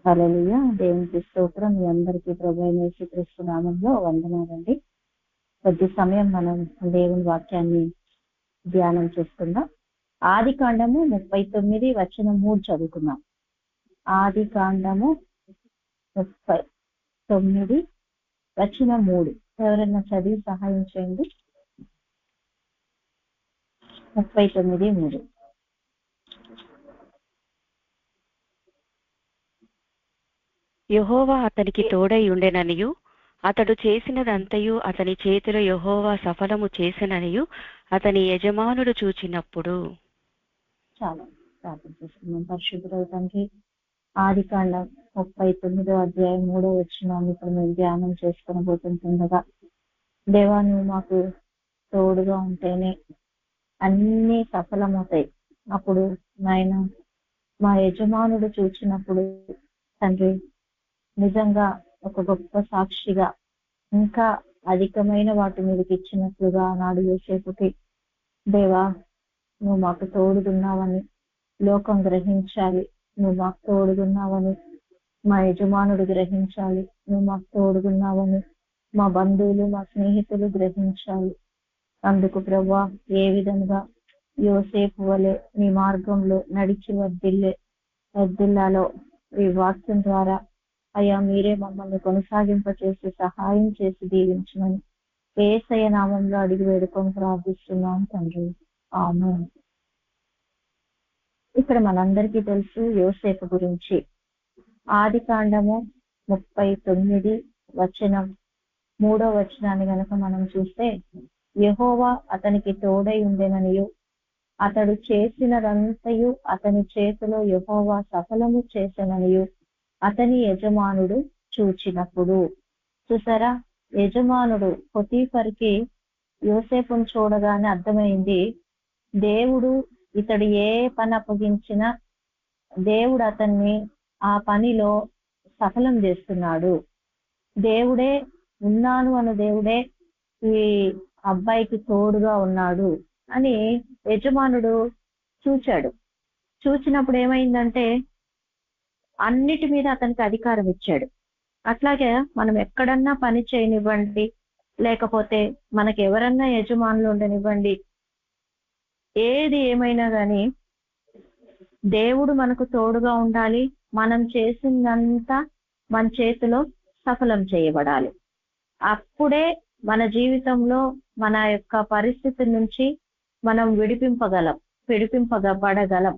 హల్లెలూయా. దేవునికి స్తోత్రం. మీ అందరికీ ప్రభువైన యేసుక్రీస్తు నామంలో వందనాలండి. కొద్ది సమయం మనం దేవుని వాక్యాన్ని ధ్యానం చేసుకుందాం. ఆదికాండము 39:3 చదువుకుందాం. ఆదికాండము 39:3 ఎవరైనా చదివి సహాయం చేయండి. 39:3. యెహోవా అతనికి తోడై ఉండెననియు అతడు చేసినదంతయు అతని చేతిలో యెహోవా సఫలము చేసెననియు అతని యజమానుడు చూచినప్పుడు. చాలా ప్రార్థన చేసుకున్నాం. పరిశుద్ధుడైన తండ్రి, ఆదికాండం 39:3 ఇప్పుడు మేము ధ్యానం చేసుకుని పోతుండగా, దేవా నువ్వు మాకు తోడుగా ఉంటేనే అన్నీ సఫలమవుతాయి. అప్పుడు నాయన మా యజమానుడు చూచినప్పుడు తండ్రి నిజంగా ఒక గొప్ప సాక్షిగా ఇంకా అధికమైన వాటి మీదకి ఇచ్చినట్లుగా నాడు యోసేపుకి దేవా నువ్వు మాకు తోడుగున్నావని లోకం గ్రహించాలి. నువ్వు మాకు తోడుగున్నావని మా యజమానుడు గ్రహించాలి. నువ్వు మాకు తోడుగున్నావని మా బంధువులు మా స్నేహితులు గ్రహించాలి. అందుకు ప్రభువా ఏ విధంగా యోసేపు వలె నీ మార్గంలో నడిచి వర్ధిల్లాలో ఈ వాక్యం ద్వారా అయ్యా మీరే మమ్మల్ని కొనసాగింపచేసి సహాయం చేసి దీవించమని యేసయ్య నామంలో అడిగి వేడుకొని ప్రార్థిస్తున్నాం తండ్రి. ఆమేన్. ఇక్కడ మనందరికీ తెలుసు యోసేపు గురించి. ఆదికాండము 39:3 గనక మనం చూస్తే, యెహోవా అతనికి తోడై ఉండెననియు అతడు చేసినదంతయు అతని చేతిలో యెహోవా సఫలము చేసెననియు అతని యజమానుడు చూచినప్పుడు. చూసారా, యజమానుడు పొతీఫరుకి యోసేపును చూడగానే అర్థమైంది, దేవుడు ఇతడు ఏ పని అప్పగించినా దేవుడు అతన్ని ఆ పనిలో సఫలం చేస్తున్నాడు. దేవుడే ఉన్నాను అను దేవుడే ఈ అబ్బాయికి తోడుగా ఉన్నాడు అని యజమానుడు చూచాడు. చూచినప్పుడు ఏమైందంటే అన్నిటి మీద అతనికి అధికారం ఇచ్చాడు. అట్లాగే మనం ఎక్కడన్నా పని చేయనివ్వండి, లేకపోతే మనకి ఎవరన్నా యజమానులు ఉండనివ్వండి, ఏది ఏమైనా కానీ దేవుడు మనకు తోడుగా ఉండాలి. మనం చేసిందంతా మన చేతిలో సఫలం చేయబడాలి. అప్పుడే మన జీవితంలో మన యొక్క పరిస్థితి నుంచి మనం విడిపింపబడగలం.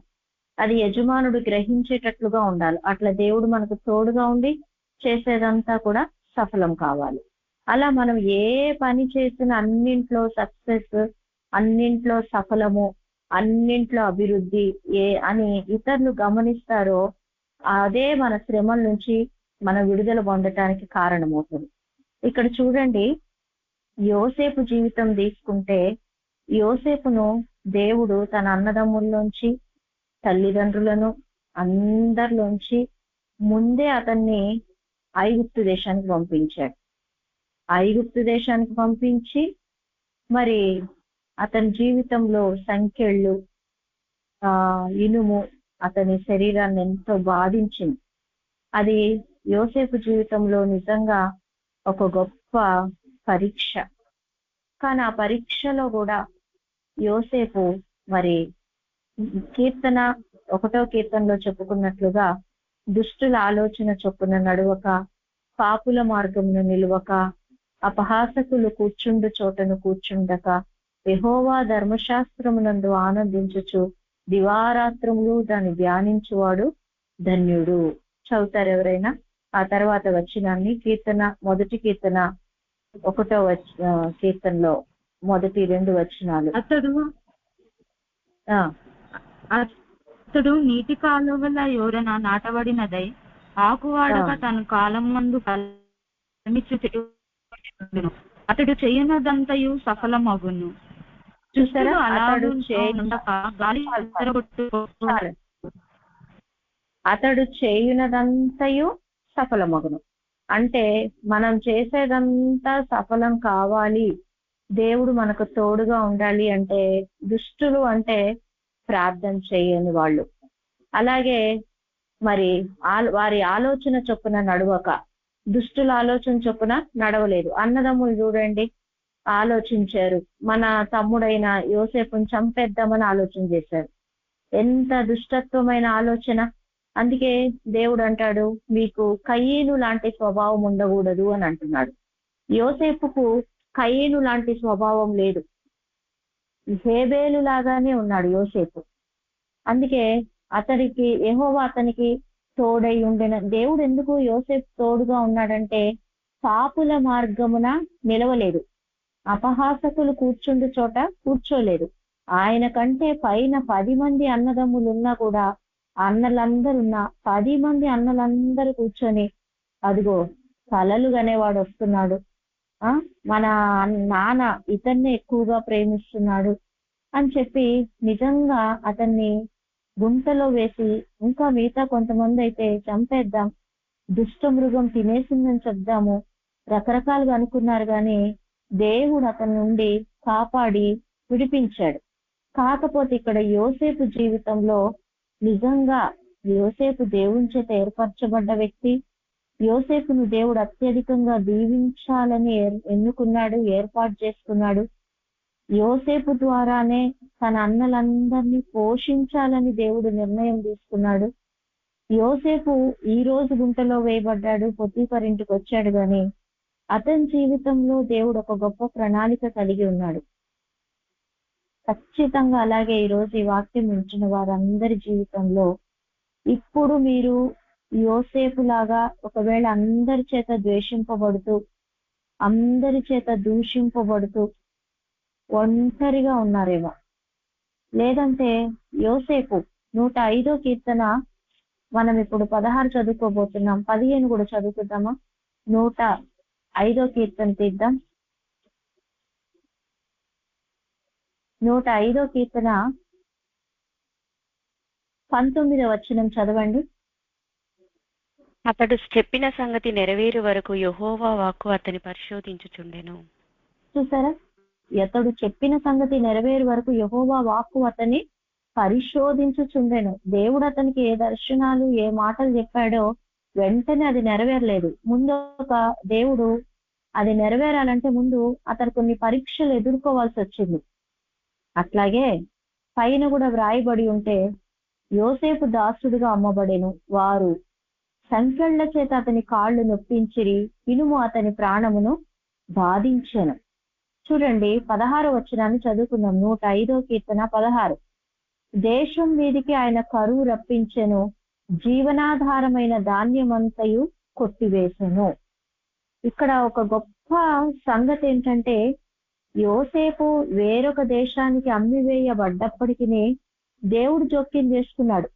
అది యజమానుడు గ్రహించేటట్లుగా ఉండాలి. అట్లా దేవుడు మనకు తోడుగా ఉండి చేసేదంతా కూడా సఫలం కావాలి. అలా మనం ఏ పని చేసినా అన్నింట్లో సక్సెస్, అన్నింట్లో సఫలము, అన్నింట్లో అభివృద్ధి అని ఇతరులు గమనిస్తారో అదే మన శ్రమల నుంచి మనం విడుదల పొందటానికి కారణమవుతుంది. ఇక్కడ చూడండి, యోసేపు జీవితం తీసుకుంటే యోసేపును దేవుడు తన అన్నదమ్ముల్లోంచి తల్లిదండ్రులను అందరిలోంచి ముందే అతన్ని ఐగుప్తు దేశానికి పంపించాడు. ఐగుప్తు దేశానికి పంపించి మరి అతని జీవితంలో సంకెళ్ళు, ఇనుము అతని శరీరాన్ని ఎంతో బాధించింది. అది యోసేపు జీవితంలో నిజంగా ఒక గొప్ప పరీక్ష. కానీ ఆ పరీక్షలో కూడా యోసేపు మరి 1వ కీర్తనలో చెప్పుకున్నట్లుగా దుష్టుల ఆలోచన చొప్పున నడువక, పాపుల మార్గమును నిలువక, అపహాసకులు కూర్చుండు చోటను కూర్చుండక, యెహోవా ధర్మశాస్త్రమునందు ఆనందించుచు దివారాత్రములు దాన్ని ధ్యానించువాడు ధన్యుడు. చదువుతారు ఎవరైనా? ఆ తర్వాత వచనాన్ని మొదటి కీర్తన 1వ కీర్తనలో మొదటి 2 వచనాలు. అతడు నీటి కాలువల యోరన నాటబడినదై ఆకువాడక తన కాలం మందు అతడు చేయనదంతయు సఫలమగును. చూసారా, అతడు చేయునదంతయు సఫలమగును అంటే మనం చేసేదంతా సఫలం కావాలి, దేవుడు మనకు తోడుగా ఉండాలి అంటే దుష్టులు అంటే ప్రార్థన చేయని వాళ్ళు, అలాగే మరి వారి ఆలోచన చొప్పున నడవక, దుష్టుల ఆలోచన చొప్పున నడవలేదు. అన్నదమ్ములు చూడండి, ఆలోచించారు. మన తమ్ముడైన యోసేపుని చంపేద్దామని ఆలోచన చేశారు. ఎంత దుష్టత్వమైన ఆలోచన! అందుకే దేవుడు అంటాడు, మీకు కయీను లాంటి స్వభావం ఉండకూడదు అని అంటున్నాడు. యోసేపుకు కయీను లాంటి స్వభావం లేదు, హేబేలు లాగానే ఉన్నాడు యోసేపు. అందుకే అతడికి యెహోవా అతనికి తోడై ఉండిన. దేవుడు ఎందుకు యోసేపు తోడుగా ఉన్నాడంటే, పాపుల మార్గమున నిలవలేదు, అపహాసకులు కూర్చుండు చోట కూర్చోలేదు. ఆయన కంటే పైన 10 మంది అన్నదమ్ములు ఉన్నా కూడా, అన్నలందరున్నా 10 మంది అన్నలందరూ కూర్చొని అదిగో కలలు గనేవాడు వస్తున్నాడు, మన నాన్న ఇతన్నే ఎక్కువగా ప్రేమిస్తున్నాడు అని చెప్పి నిజంగా అతన్ని గుంటలో వేసి, ఇంకా మిగతా కొంతమంది అయితే చంపేద్దాం, దుష్ట మృగం తినేసిందని చెప్దాము, రకరకాలుగా అనుకున్నారు. కానీ దేవుడు అతని నుండి కాపాడి విడిపించాడు. కాకపోతే ఇక్కడ యోసేపు జీవితంలో నిజంగా యోసేపు దేవుని చేత ఏర్పరచబడ్డ వ్యక్తి. యోసేపును దేవుడు అత్యధికంగా దీవించాలని ఎన్నుకున్నాడు, ఏర్పాటు చేసుకున్నాడు. యోసేపు ద్వారానే తన అన్నలందరినీ పోషించాలని దేవుడు నిర్ణయం తీసుకున్నాడు. యోసేపు ఈ రోజు గుంటలో వేయబడ్డాడు, పొతీఫర్ ఇంటికి వచ్చాడు, కానీ అతని జీవితంలో దేవుడు ఒక గొప్ప ప్రణాళిక కలిగి ఉన్నాడు. ఖచ్చితంగా అలాగే ఈ రోజు ఈ వాక్యం వింటున్న వారందరి జీవితంలో ఇప్పుడు మీరు యోసేపు లాగా ఒకవేళ అందరి చేత ద్వేషింపబడుతూ, అందరి చేత దూషింపబడుతూ ఒంటరిగా ఉన్నారేమో, లేదంటే యోసేపు 105వ కీర్తన మనం ఇప్పుడు 16 చదువుకోబోతున్నాం, 15 కూడా చదువుకుందామా? 105వ కీర్తన తీద్దాం. 105వ కీర్తన 19వ వచనం చదవండి. అతడు చెప్పిన సంగతి నెరవేరు వరకు యెహోవా వాక్కు అతని పరిశోధించుచుండెను. చూసారా, అతడు చెప్పిన సంగతి నెరవేరు వరకు యెహోవా వాక్కు అతని పరిశోధించుచుండెను. దేవుడు అతనికి ఏ దర్శనాలు, ఏ మాటలు చెప్పాడో వెంటనే అది నెరవేరలేదు. ముందు ఒక దేవుడు అది నెరవేరాలంటే ముందు అతను కొన్ని పరీక్షలు ఎదుర్కోవాల్సి వచ్చింది. అట్లాగే పైన కూడా వ్రాయబడి ఉంటే, యోసేపు దాసుడుగా అమ్మబడెను, వారు సంకెళ్ల చేత అతని కాళ్ళు నొప్పించిరి, ఇనుము అతని ప్రాణమును బాధించెను. చూడండి 16వ వచనాన్ని చదువుకుందాం. 105వ కీర్తన 16. దేశం మీదికి ఆయన కరువు రప్పించెను, జీవనాధారమైన ధాన్యమంతయు కొట్టివేసెను. ఇక్కడ ఒక గొప్ప సంగతి ఏంటంటే, యోసేపు వేరొక దేశానికి అమ్మివేయబడ్డప్పటికీ దేవుడు జోక్యం చేసుకున్నాడు.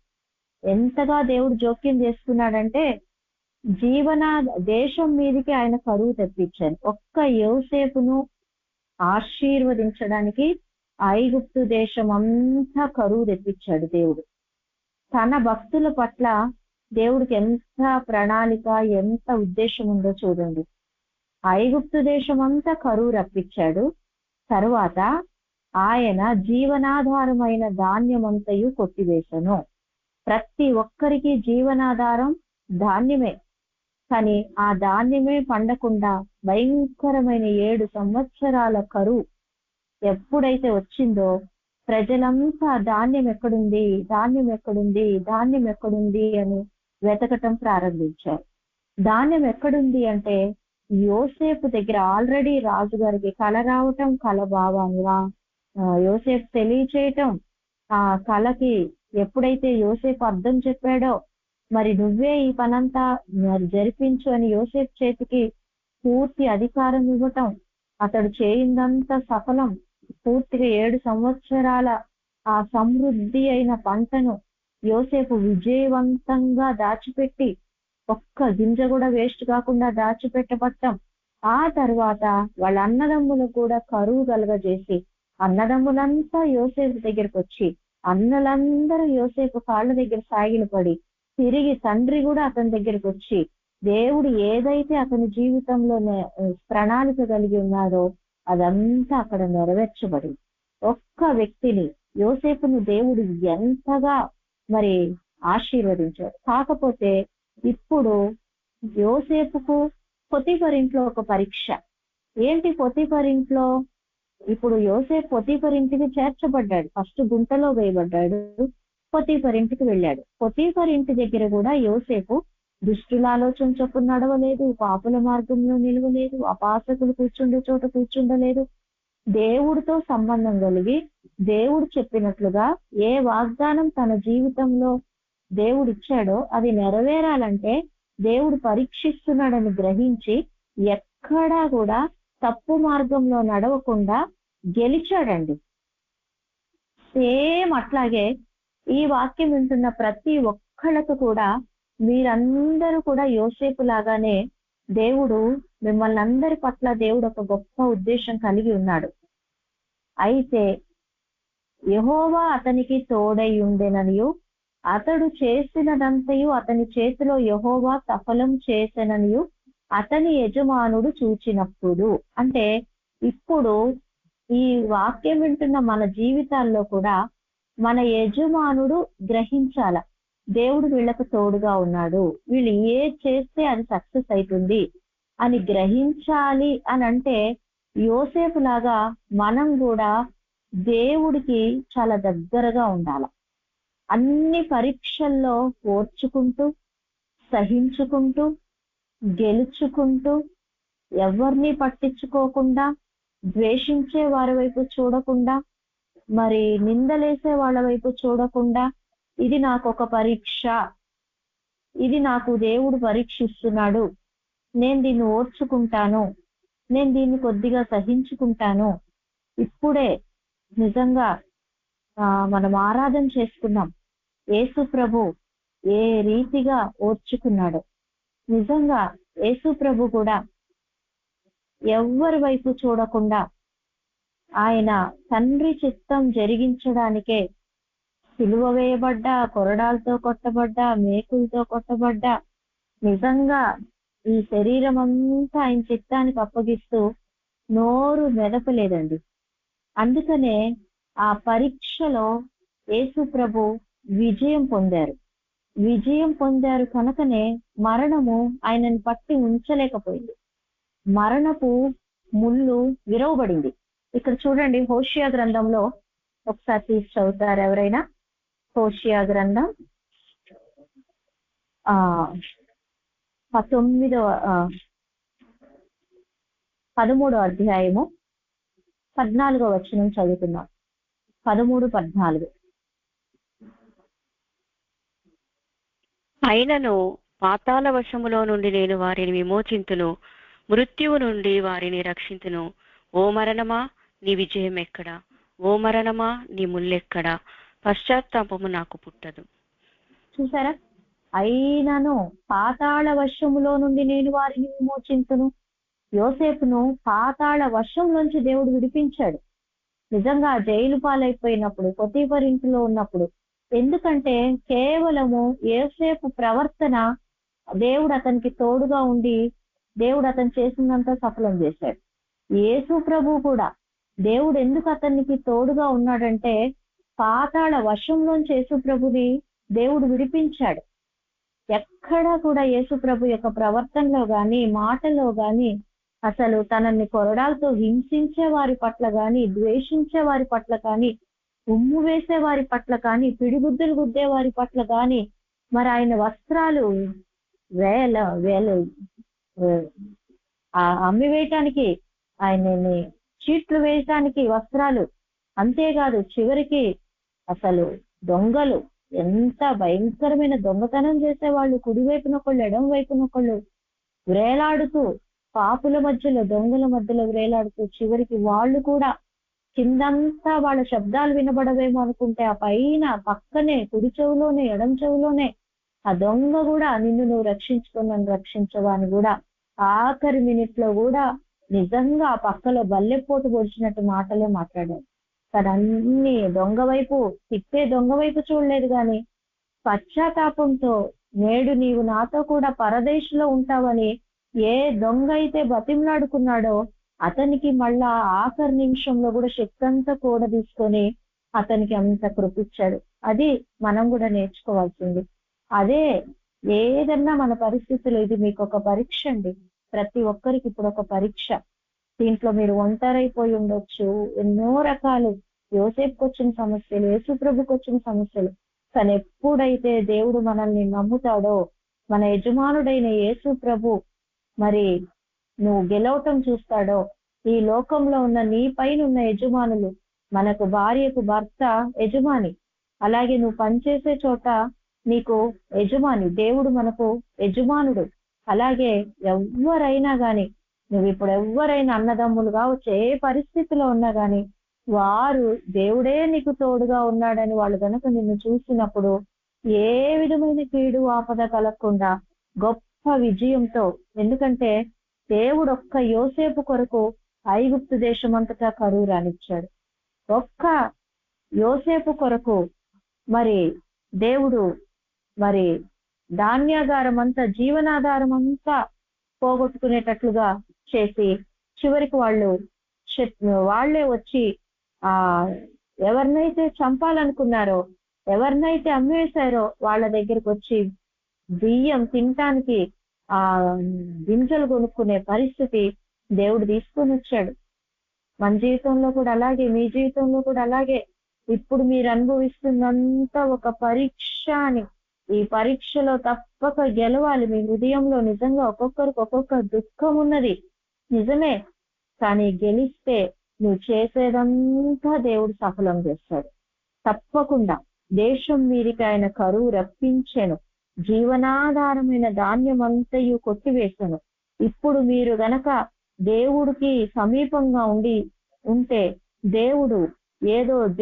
ఎంతగా దేవుడు జోక్యం చేసుకున్నాడంటే, దేశం మీదికి ఆయన కరువు తెప్పించాను. ఒక్క యోసేపును ఆశీర్వదించడానికి ఐగుప్తు దేశం అంతా కరువు తెప్పించాడు దేవుడు. తన భక్తుల పట్ల దేవుడికి ఎంత ప్రణాళిక, ఎంత ఉద్దేశం ఉందో చూడండి. ఐగుప్తు దేశం అంతా కరువు రప్పించాడు. తరువాత ఆయన జీవనాధారమైన ధాన్యమంతయు కొట్టివేశను. ప్రతి ఒక్కరికి జీవనాధారం ధాన్యమే, కానీ ఆ ధాన్యమే పండకుండా భయంకరమైన 7 సంవత్సరాల కరువు ఎప్పుడైతే వచ్చిందో, ప్రజలంతా ధాన్యం ఎక్కడుంది, ధాన్యం ఎక్కడుంది, ధాన్యం ఎక్కడుంది అని వెతకటం ప్రారంభించారు. ధాన్యం ఎక్కడుంది అంటే యోసేపు దగ్గర. ఆల్రెడీ రాజుగారికి కల రావటం, కల భావంగా యోసేపు తెలియచేయటం, ఆ కలకి ఎప్పుడైతే యోసేపు అర్థం చెప్పాడో, మరి నువ్వే ఈ పనంతా మరి జరిపించు అని యోసేపు చేతికి పూర్తి అధికారం ఇవ్వటం, అతడు చేయిందంతా సఫలం. పూర్తిగా 7 సంవత్సరాల ఆ సమృద్ధి అయిన పంటను యోసేపు విజయవంతంగా దాచిపెట్టి, ఒక్క గింజ కూడా వేస్ట్ కాకుండా దాచిపెట్టబట్టం. ఆ తర్వాత వాళ్ళ అన్నదమ్ములకు కూడా కరువు కలగజేసి, అన్నదమ్ములంతా యోసేపు దగ్గరికి వచ్చి, అన్నలందరూ యోసేపు కాళ్ళ దగ్గర సాగిలపడి, తిరిగి తండ్రి కూడా అతని దగ్గరికి వచ్చి, దేవుడు ఏదైతే అతని జీవితంలో ప్రణాళిక కలిగి ఉన్నాడో అదంతా అక్కడ నెరవేర్చబడి, ఒక్క వ్యక్తిని, యోసేపును దేవుడు ఎంతగా మరి ఆశీర్వదించాడు. కాకపోతే ఇప్పుడు యోసేపుకు పొతీఫర్ ఇంట్లో ఒక పరీక్ష. ఏంటి పొతీఫర్ ఇంట్లో? ఇప్పుడు యోసేపు పొతీఫర్ ఇంటికి చేర్చబడ్డాడు. ఫస్ట్ గుంటలో వేయబడ్డాడు, పొతీఫర్ ఇంటికి వెళ్ళాడు. పొతీఫర్ ఇంటి దగ్గర కూడా యోసేపు దుష్టుల ఆలోచన చొప్పున నడవలేదు, పాపుల మార్గంలో నిలవలేదు, అపాసకులు కూర్చుండే చోట కూర్చుండలేదు. దేవుడితో సంబంధం కలిగి దేవుడు చెప్పినట్లుగా ఏ వాగ్దానం తన జీవితంలో దేవుడు ఇచ్చాడో అది నెరవేరాలంటే దేవుడు పరీక్షిస్తున్నాడని గ్రహించి ఎక్కడా కూడా తప్పు మార్గంలో నడవకుండా గెలిచాడండి. సేమ్ అట్లాగే ఈ వాక్యం వింటున్న ప్రతి ఒక్కళ్ళకు కూడా మీరందరూ కూడా యోసేపు లాగానే దేవుడు మిమ్మల్ని అందరి పట్ల దేవుడు ఒక గొప్ప ఉద్దేశం కలిగి ఉన్నాడు. అయితే యెహోవా అతనికి తోడై ఉండెననియు అతడు చేసినదంతయు అతని చేతిలో యెహోవా సఫలం చేసెననియు అతని యజమానుడు చూచినప్పుడు. అంటే ఇప్పుడు ఈ వాక్యం వింటున్న మన జీవితాల్లో కూడా మన యజమానుడు గ్రహించాల, దేవుడు వీళ్ళకు తోడుగా ఉన్నాడు, వీళ్ళు ఏ చేస్తే అది సక్సెస్ అవుతుంది అని గ్రహించాలి. అని అంటే యోసేపు లాగా మనం కూడా దేవుడికి చాలా దగ్గరగా ఉండాలి. అన్ని పరీక్షల్లో ఓర్చుకుంటూ, సహించుకుంటూ, గెలుచుకుంటూ, ఎవరిని పట్టించుకోకుండా, ద్వేషించే వారి వైపు చూడకుండా, మరి నిందలేసే వాళ్ళ వైపు చూడకుండా, ఇది నాకు ఒక పరీక్ష, ఇది నాకు దేవుడు పరీక్షిస్తున్నాడు, నేను దీన్ని ఓర్చుకుంటాను, నేను దీన్ని కొద్దిగా సహించుకుంటాను. ఇప్పుడే నిజంగా మనం ఆరాధన చేసుకున్నాం, యేసు ప్రభు ఏ రీతిగా ఓర్చుకున్నాడు. నిజంగా యేసు ప్రభు కూడా ఎవరి వైపు చూడకుండా ఆయన తండ్రి చిత్తం జరిగించడానికే సిలువ వేయబడ్డా, కొరడాలతో కొట్టబడ్డా, మేకులతో కొట్టబడ్డా, నిజంగా ఈ శరీరం అంతా ఆయన చిత్తానికి అప్పగిస్తూ నోరు మెదపలేదండి. అందుకనే ఆ పరీక్షలో యేసు ప్రభు విజయం పొందారు కనుకనే మరణము ఆయనను పట్టి ఉంచలేకపోయింది. మరణపు ముళ్ళు విరవబడింది. ఇక్కడ చూడండి, హోషియా గ్రంథంలో ఒకసారి తీసి చదువుతారు ఎవరైనా? హోషియా గ్రంథం 13వ అధ్యాయము 14వ వచనం చదువుతున్నాం. 13-14. అయినను పాతాళ వశములో నుండి నేను వారిని విమోచింతును, మృత్యువు నుండి వారిని రక్షింతును. ఓ మరణమా నీ విజయం ఎక్కడా? ఓ మరణమా నీ ముల్లెక్కడా? పశ్చాత్తాపము నాకు పుట్టదు. చూసారా? అయినను పాతాళ వశములో నుండి నేను వారిని విమోచింతును. యోసేపును పాతాళ వశంలోంచి దేవుడు విడిపించాడు. నిజంగా జైలు పాలైపోయినప్పుడు, పొతీఫర్ ఇంటిలో ఉన్నప్పుడు, ఎందుకంటే కేవలము యోసేపు ప్రవర్తన దేవుడు అతనికి తోడుగా ఉండి దేవుడు అతను చేసిందంతా సఫలం చేశాడు. యేసు ప్రభు కూడా దేవుడు ఎందుకు అతనికి తోడుగా ఉన్నాడంటే పాతాళ వశంలోంచి యేసు ప్రభుని దేవుడు విడిపించాడు. ఎక్కడా కూడా యేసు ప్రభు యొక్క ప్రవర్తనలో గాని, మాటలో గాని, అసలు తనని కొరడాలతో హింసించే వారి పట్ల గాని, ద్వేషించే వారి పట్ల కానీ, ఉమ్ము వేసే వారి పట్ల కానీ, పిడిగుద్దులు గుద్దే వారి పట్ల కానీ, మరి ఆయన వస్త్రాలు వేల అమ్మి వేయటానికి, ఆయనని చీట్లు వేయటానికి వస్త్రాలు, అంతేకాదు చివరికి అసలు దొంగలు ఎంత భయంకరమైన దొంగతనం చేసేవాళ్ళు, కుడివైపునొకళ్ళు ఎడం వైపునొకళ్ళు వేలాడుతూ, పాపుల మధ్యలో దొంగల మధ్యలో వేలాడుతూ, చివరికి వాళ్ళు కూడా కిందంతా వాళ్ళ శబ్దాలు వినబడవేమో అనుకుంటే ఆ పైన పక్కనే కుడి చెవులోనే ఎడం చెవులోనే ఆ దొంగ కూడా నిన్ను నువ్వు రక్షించుకొని నన్ను రక్షించవా అని కూడా ఆఖరి మినిట్ లో కూడా నిజంగా ఆ పక్కలో బల్లెపోటు పొడిచినట్టు మాటలే మాట్లాడాడు. తను అన్ని దొంగ వైపు తిప్పే దొంగ వైపు చూడలేదు, కానీ పశ్చాత్తాపంతో నేడు నీవు నాతో కూడా పరదేశంలో ఉంటావని ఏ దొంగ అయితే బతిమలాడుకున్నాడో అతనికి మళ్ళా ఆఖరి నిమిషంలో కూడా శక్తి అంతా కూడా తీసుకొని అతనికి అంత కృపిచ్చాడు. అది మనం కూడా నేర్చుకోవాల్సింది. అదే ఏదన్నా మన పరిస్థితులు, ఇది మీకు ఒక పరీక్ష అండి. ప్రతి ఒక్కరికి ఇప్పుడు ఒక పరీక్ష. దీంట్లో మీరు ఒంటరైపోయి ఉండొచ్చు, ఎన్నో రకాలు, యోసేపుకి వచ్చిన సమస్యలు, యేసు ప్రభుకి వచ్చిన సమస్యలు. కానీ ఎప్పుడైతే దేవుడు మనల్ని నమ్ముతాడో, మన యజమానుడైన యేసు ప్రభు మరి నువ్వు గెలవటం చూస్తాడో, ఈ లోకంలో ఉన్న నీ పైన ఉన్న యజమానులు, మనకు భార్యకు భర్త యజమాని, అలాగే నువ్వు పనిచేసే చోట నీకు యజమాని, దేవుడు మనకు యజమానుడు. అలాగే ఎవరైనా గాని, నువ్వు ఇప్పుడు ఎవరైనా అన్నదమ్ములు కావచ్చు, ఏ పరిస్థితిలో ఉన్నా గాని వారు దేవుడే నీకు తోడుగా ఉన్నాడని వాళ్ళు గనక నిన్ను చూసినప్పుడు ఏ విధమైన కీడు ఆపద కలగకుండా గొప్ప విజయంతో, ఎందుకంటే దేవుడు ఒక్క యోసేపు కొరకు ఐగుప్తు దేశం అంతటా కరువు రానిచ్చాడు. ఒక్క యోసేపు కొరకు మరి దేవుడు మరి ధాన్యాగారం అంతా, జీవనాధారం అంతా పోగొట్టుకునేటట్లుగా చేసి చివరికి వాళ్ళే వచ్చి ఎవరినైతే చంపాలనుకున్నారో, ఎవరినైతే అమ్మేశారో వాళ్ళ దగ్గరికి వచ్చి బియ్యం తినటానికి గింజలు కొనుక్కునే పరిస్థితి దేవుడు తీసుకొని వచ్చాడు. మన జీవితంలో కూడా అలాగే, మీ జీవితంలో కూడా అలాగే. ఇప్పుడు మీరు అనుభవిస్తున్నంత ఒక పరీక్ష అని, ఈ పరీక్షలో తప్పక గెలవాలి. మీ హృదయంలో నిజంగా ఒక్కొక్కరికి ఒక్కొక్క దుఃఖం ఉన్నది, నిజమే. కానీ గెలిస్తే నువ్వు చేసేదంతా దేవుడు సఫలం చేస్తాడు తప్పకుండా. దేశం మీరికి ఆయన కరువు రప్పించెను, జీవనాధారమైన ధాన్యం అంతయు కొట్టివేశాను. ఇప్పుడు మీరు గనక దేవుడికి సమీపంగా ఉంటే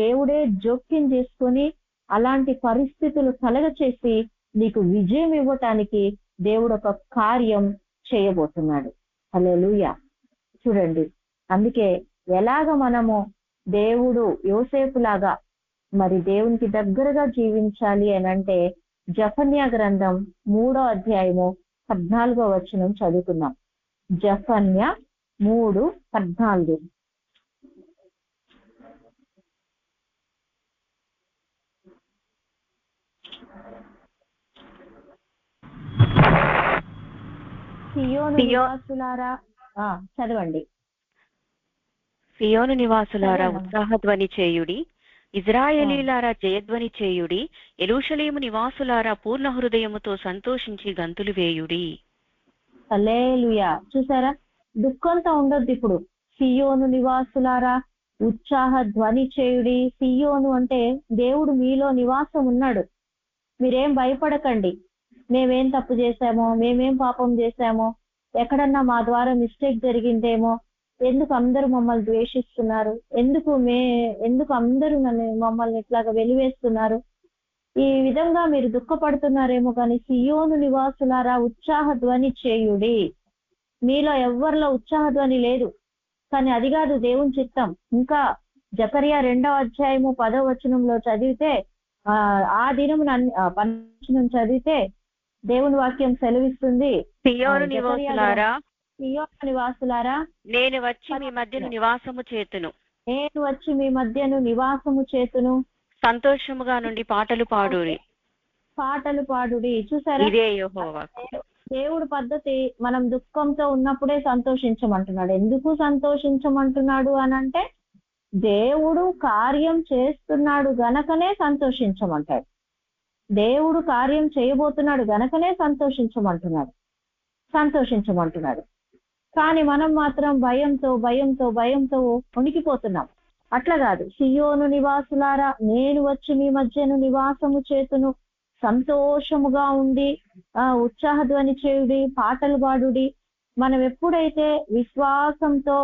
దేవుడే జోక్యం చేసుకొని అలాంటి పరిస్థితులు కలగచేసి నీకు విజయం ఇవ్వటానికి దేవుడు ఒక కార్యం చేయబోతున్నాడు. హల్లెలూయా. చూడండి, అందుకే ఎలాగ మనము దేవుడు యోసేపులాగా మరి దేవునికి దగ్గరగా జీవించాలి అని అంటే, జెఫన్యా గ్రంథం 3వ అధ్యాయము 14వ వచనం చదువుకుందాం. జెఫన్యా 3:14. సియోను నివాసులారా, చదవండి. సియోను నివాసులారా ఉత్సాహధ్వని చేయుడి, ఇజ్రాయేలీలారా జయధ్వని చేయుడి, యెరూషలేము నివాసులారా పూర్ణ హృదయముతో సంతోషించి గంతులు వేయుడి. హల్లెలూయా. చూసారా, దుఃఖంతో ఉండొద్దు. ఇప్పుడు సియోను నివాసులారా ఉత్సాహ ధ్వని చేయుడి. సియోను అంటే దేవుడు మీలో నివాసం ఉన్నాడు. మీరేం భయపడకండి. మేమేం తప్పు చేశామో, మేమేం పాపం చేశామో, ఎక్కడన్నా మా ద్వారా మిస్టేక్ జరిగిందేమో, ఎందుకు అందరూ మమ్మల్ని ద్వేషిస్తున్నారు, ఎందుకు అందరూ మమ్మల్ని ఇట్లాగా వెలివేస్తున్నారు, ఈ విధంగా మీరు దుఃఖపడుతున్నారేమో. కానీ సియోను నివాసులారా ఉత్సాహ ధ్వని చేయుడి. మీలో ఎవరిలో ఉత్సాహ ధ్వని లేదు, కానీ అది కాదు దేవుని చిత్తం. ఇంకా జకర్యా 2వ అధ్యాయము 10వ వచనంలో చదివితే, ఆ దినము 12 చదివితే దేవుని వాక్యం సెలవిస్తుంది, సియోను నివాసులారా నేను వచ్చి మీ మధ్యను నివాసము చేతును, సంతోషముగా నుండి పాటలు పాడుడి. చూసారా, ఇదే యెహోవా దేవుడు పద్ధతి. మనం దుఃఖంతో ఉన్నప్పుడే సంతోషించమంటున్నాడు. ఎందుకు సంతోషించమంటున్నాడు అనంటే, దేవుడు కార్యం చేస్తున్నాడు గనకనే సంతోషించమంటాడు. దేవుడు కార్యం చేయబోతున్నాడు గనకనే సంతోషించమంటున్నాడు. కానీ మనం మాత్రం భయంతో వణికిపోతున్నాం. అట్లా కాదు. సియోను నివాసులారా నేను వచ్చి మీ మధ్యను నివాసము చేతును, సంతోషముగా ఉండి ఉత్సాహధ్వని చేయుడి, పాటలు పాడుడి. మనం ఎప్పుడైతే విశ్వాసంతో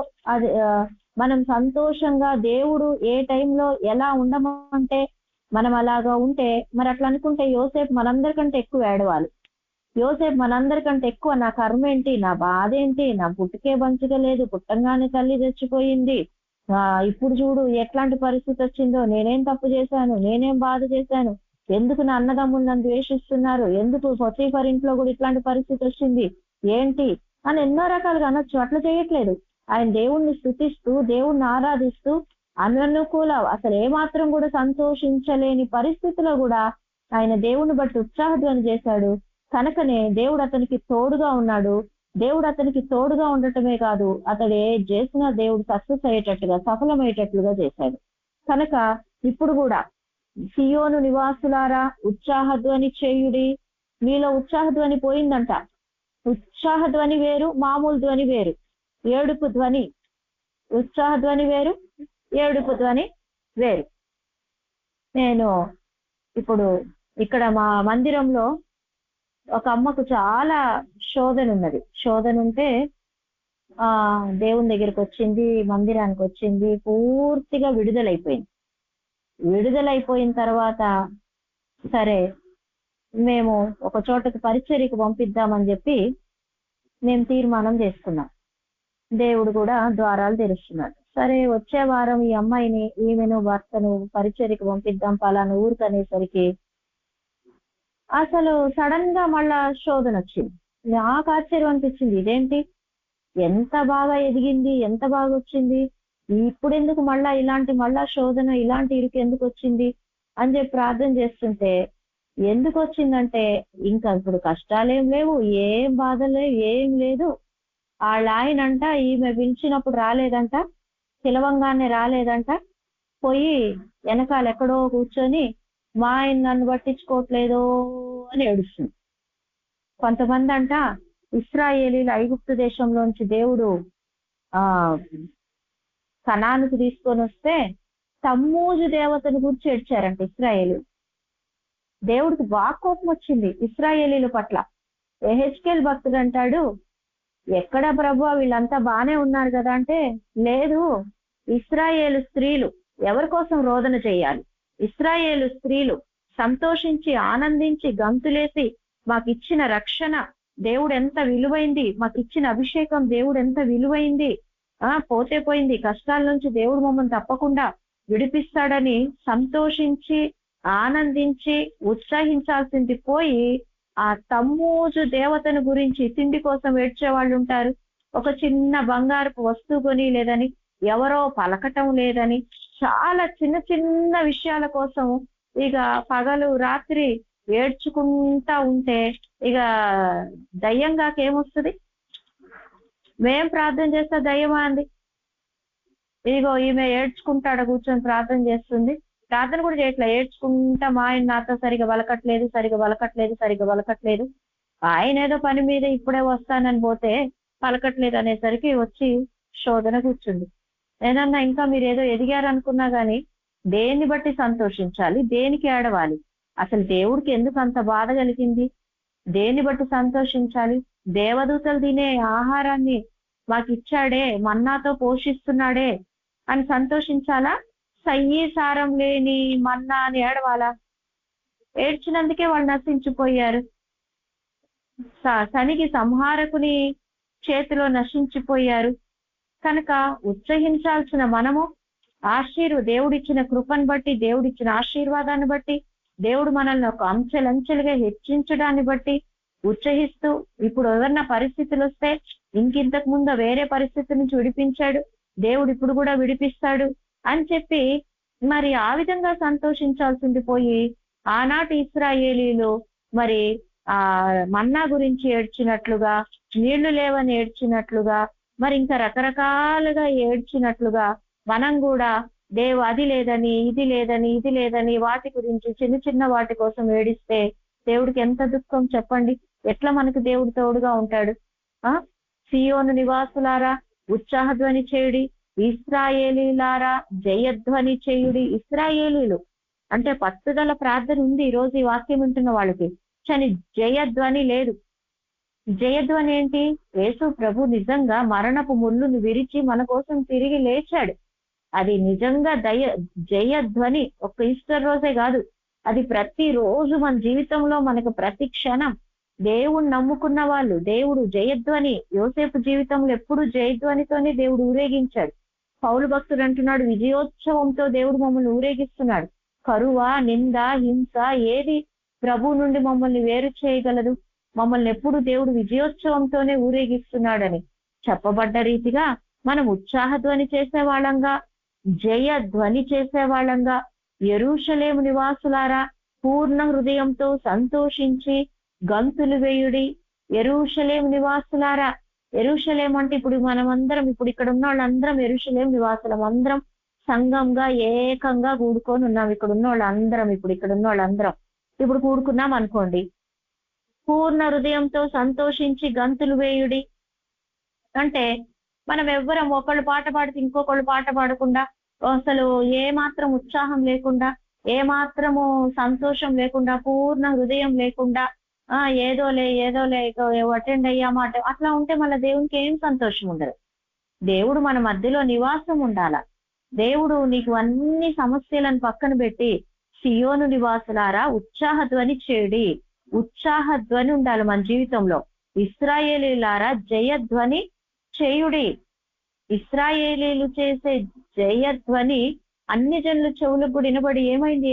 మనం సంతోషంగా, దేవుడు ఏ టైంలో ఎలా ఉండమంటే మనం అలాగా ఉంటే, మరి అట్లా అనుకుంటే యోసేపు మనందరికంటే ఎక్కువ ఏడవాలి. యోసేపు మనందరికంటే ఎక్కువ నా కర్మ ఏంటి, నా బాధ ఏంటి, నా పుట్టుకే మంచిగా లేదు, పుట్టంగానే తల్లి చచ్చిపోయింది, ఇప్పుడు చూడు ఎట్లాంటి పరిస్థితి వచ్చిందో, నేనేం తప్పు చేశాను, నేనేం బాధ చేశాను, ఎందుకు నా అన్నదమ్ములు నన్ను ద్వేషిస్తున్నారు, ఎందుకు పొతీఫర్ ఇంట్లో కూడా ఇట్లాంటి పరిస్థితి వచ్చింది ఏంటి అని ఎన్నో రకాలుగా అనొచ్చు. అట్లా చేయట్లేదు. ఆయన దేవుణ్ణి స్తుతిస్తూ, దేవుణ్ణి ఆరాధిస్తూ అననుకూల అసలు ఏమాత్రం కూడా సంతోషించలేని పరిస్థితిలో కూడా ఆయన దేవుని బట్టి ఉత్సాహధ్వని చేశాడు. కనుకనే దేవుడు అతనికి తోడుగా ఉన్నాడు. దేవుడు అతనికి తోడుగా ఉండటమే కాదు, అతడు ఏది చేసినా దేవుడు సక్సెస్ అయ్యేటట్టుగా, సఫలమయ్యేటట్లుగా చేశాడు. కనుక ఇప్పుడు కూడా సియోను నివాసులారా ఉత్సాహధ్వని చేయుడి. మీలో ఉత్సాహధ్వని పోయిందంట. ఉత్సాహధ్వని వేరు, మామూలు ధ్వని వేరు. ఏడుపు ధ్వని, ఉత్సాహధ్వని వేరు, ఏడుపు ధ్వని వేరు. నేను ఇప్పుడు ఇక్కడ మా మందిరంలో ఒక అమ్మకు చాలా శోధన ఉన్నది. శోధన ఉంటే దేవుని దగ్గరికి వచ్చింది, మందిరానికి వచ్చింది, పూర్తిగా విడుదలైపోయింది. విడుదలైపోయిన తర్వాత సరే మేము ఒక చోటకి పరిచర్యకు పంపిద్దామని చెప్పి మేము తీర్మానం చేసుకున్నాం. దేవుడు కూడా ద్వారాలు తెరుస్తున్నాడు. సరే వచ్చే వారం ఈ అమ్మాయిని, ఈమెను, భర్తను పరిచర్యకు పంపిద్దాం పలానా ఊరికి అనేసరికి అసలు సడన్ గా మళ్ళా శోధన వచ్చింది. నాకు ఆశ్చర్యం అనిపించింది, ఇదేంటి ఎంత బాగా ఎదిగింది, ఎంత బాగా వచ్చింది, ఇప్పుడు ఎందుకు మళ్ళా శోధన, ఇలాంటి ఇరుకు ఎందుకు వచ్చింది అని చెప్పి ప్రార్థన చేస్తుంటే ఎందుకు వచ్చిందంటే ఇంకా ఇప్పుడు కష్టాలేం లేవు, ఏం బాధలు ఏం లేదు. వాళ్ళ ఆయనంట ఈమె పిలిచినప్పుడు రాలేదంట, పిలవంగానే రాలేదంట, పోయి వెనకాల ఎక్కడో కూర్చొని మా ఆయన నన్ను పట్టించుకోవట్లేదో అని ఏడుస్తుంది. కొంతమంది అంట ఇశ్రాయేలీలు ఐగుప్తు దేశంలోంచి దేవుడు కనానుకు తీసుకొని వస్తే తమ్మూజు దేవతను గురించి ఏడ్చారంట ఇశ్రాయేలు. దేవుడికి బాగా కోపం వచ్చింది ఇశ్రాయేలీల పట్ల. యెహెజ్కేలు భక్తుడు అంటాడు, ఎక్కడ ప్రభువా వీళ్ళంతా బానే ఉన్నారు కదా అంటే, లేదు, ఇశ్రాయేలు స్త్రీలు ఎవరి కోసం రోదన చేయాలి? ఇశ్రాయేలు స్త్రీలు సంతోషించి ఆనందించి గంతులేసి మాకిచ్చిన రక్షణ దేవుడు ఎంత విలువైంది, మాకిచ్చిన అభిషేకం దేవుడు ఎంత విలువైంది, పోతే పోయింది, కష్టాల నుంచి దేవుడు మమ్మల్ని తప్పకుండా విడిపిస్తాడని సంతోషించి ఆనందించి ఉత్సాహించాల్సింది పోయి ఆ తమ్మూజు దేవతను గురించి తిండి కోసం ఏడ్చే వాళ్ళు ఉంటారు. ఒక చిన్న బంగారపు వస్తువు కొని లేదని, ఎవరో పలకటం లేదని, చాలా చిన్న చిన్న విషయాల కోసం ఇక పగలు రాత్రి ఏడ్చుకుంటా ఉంటే ఇక దయ్యంగాకేమొస్తుంది? మేం ప్రార్థన చేస్తే దయ్యమా అంది. ఇగో ఈమె ఏడ్చుకుంటాడ కూర్చొని ప్రార్థన చేస్తుంది, ప్రార్థన కూడా చేయట్లే, ఏడ్చుకుంటా మా ఆయన నాతో సరిగా బలకట్లేదు. ఆయన ఏదో పని మీద ఇప్పుడే వస్తానని పోతే పలకట్లేదు అనేసరికి వచ్చి శోధన కూర్చుంది. ఏదన్నా ఇంకా మీరు ఏదో ఎదిగారనుకున్నా గానీ దేన్ని బట్టి సంతోషించాలి, దేనికి ఏడవాలి? అసలు దేవుడికి ఎందుకు అంత బాధ కలిగింది? దేన్ని బట్టి సంతోషించాలి? దేవదూతలు తినే ఆహారాన్ని మాకు ఇచ్చాడే, మన్నాతో పోషిస్తున్నాడే అని సంతోషించాలా? సయ్యి సారం లేని మన్నా అని ఏడవాలా? ఏడ్చినందుకే వాళ్ళు నశించిపోయారు. శనికి సంహారకుని చేతిలో నశించిపోయారు. కనుక ఉత్సహించాల్సిన మనము దేవుడిచ్చిన కృపను బట్టి, దేవుడిచ్చిన ఆశీర్వాదాన్ని బట్టి, దేవుడు మనల్ని ఒక అంచెలంచెలుగా హెచ్చించడాన్ని బట్టి ఉత్సహిస్తూ, ఇప్పుడు ఏదన్నా పరిస్థితులు వస్తే ఇంకింతకు ముందు వేరే పరిస్థితి నుంచి విడిపించాడు, దేవుడు ఇప్పుడు కూడా విడిపిస్తాడు అని చెప్పి మరి ఆ విధంగా సంతోషించాల్సింది పోయి ఆనాటి ఇశ్రాయేలీలు మరి మన్నా గురించి ఏడ్చినట్లుగా, నీళ్లు లేవని ఏడ్చినట్లుగా, మరి ఇంకా రకరకాలుగా ఏడ్చినట్లుగా మనం కూడా అది లేదని ఇది లేదని వాటి గురించి చిన్న చిన్న వాటి కోసం ఏడిస్తే దేవుడికి ఎంత దుఃఖం చెప్పండి. ఎట్లా మనకు దేవుడు తోడుగా ఉంటాడు? సియోను నివాసులారా ఉత్సాహధ్వని చేయుడి, ఇశ్రాయేలీలారా జయధ్వని చేయుడి. ఇశ్రాయేలీలు అంటే పట్టుదల ప్రార్థన ఉంది ఈ రోజు ఈ వాక్యం వింటున్న వాళ్ళకి, కానీ జయధ్వని లేదు. జయధ్వని ఏంటి? యేసు ప్రభు నిజంగా మరణపు ముళ్ళును విరిచి మన కోసం తిరిగి లేచాడు. అది నిజంగా జయధ్వని ఒక్క ఈస్టర్ రోజే కాదు, అది ప్రతి రోజు మన జీవితంలో మనకు ప్రతి క్షణం దేవుణ్ణి నమ్ముకున్న వాళ్ళు దేవుడు జయధ్వని, యోసేపు జీవితంలో ఎప్పుడు జయధ్వనితోనే దేవుడు ఊరేగించాడు. పౌలు భక్తుడు అంటున్నాడు, విజయోత్సవంతో దేవుడు మమ్మల్ని ఊరేగిస్తున్నాడు. కరువ, నింద, హింస ఏది ప్రభు నుండి మమ్మల్ని వేరు చేయగలదు? మమ్మల్ని ఎప్పుడు దేవుడు విజయోత్సవంతోనే ఊరేగిస్తున్నాడని చెప్పబడ్డ రీతిగా మనం ఉత్సాహధ్వని చేసే వాళ్ళంగా జయ ధ్వని చేసేవాళ్ళంగా, యెరూషలేము నివాసులారా పూర్ణ హృదయంతో సంతోషించి గంతులు వేయుడి. యెరూషలేము నివాసులారా, యెరూషలేం అంటే ఇప్పుడు మనమందరం, ఇప్పుడు ఇక్కడ ఉన్న వాళ్ళందరం యెరూషలేం నివాసులం. అందరం సంఘంగా ఏకంగా కూడుకొని ఉన్నాం. ఇక్కడ ఉన్న వాళ్ళందరం, ఇక్కడ ఉన్న వాళ్ళందరం ఇప్పుడు కూడుకున్నాం అనుకోండి. పూర్ణ హృదయంతో సంతోషించి గంతులు వేయుడి అంటే మనం ఎవ్వరం ఒకళ్ళు పాట పాడితే ఇంకొకళ్ళు పాట పాడకుండా, అసలు ఏ మాత్రం ఉత్సాహం లేకుండా, ఏ మాత్రము సంతోషం లేకుండా, పూర్ణ హృదయం లేకుండా ఏదోలే అటెండ్ అయ్యామాట అట్లా ఉంటే మళ్ళీ దేవునికి ఏం సంతోషం ఉండదు. దేవుడు మన మధ్యలో నివాసం ఉండాల. దేవుడు నీకు అన్ని సమస్యలను పక్కన పెట్టి సియోను నివాసులారా ఉత్సాహ ధ్వని చేయుడి. ఉత్సాహ ధ్వని ఉండాలి మన జీవితంలో. ఇశ్రాయేలీయులారా జయధ్వని చేయుడి. ఇశ్రాయేలీలు చేసే జయధ్వని అన్ని జనుల చెవులకు కూడా వినబడి ఏమైంది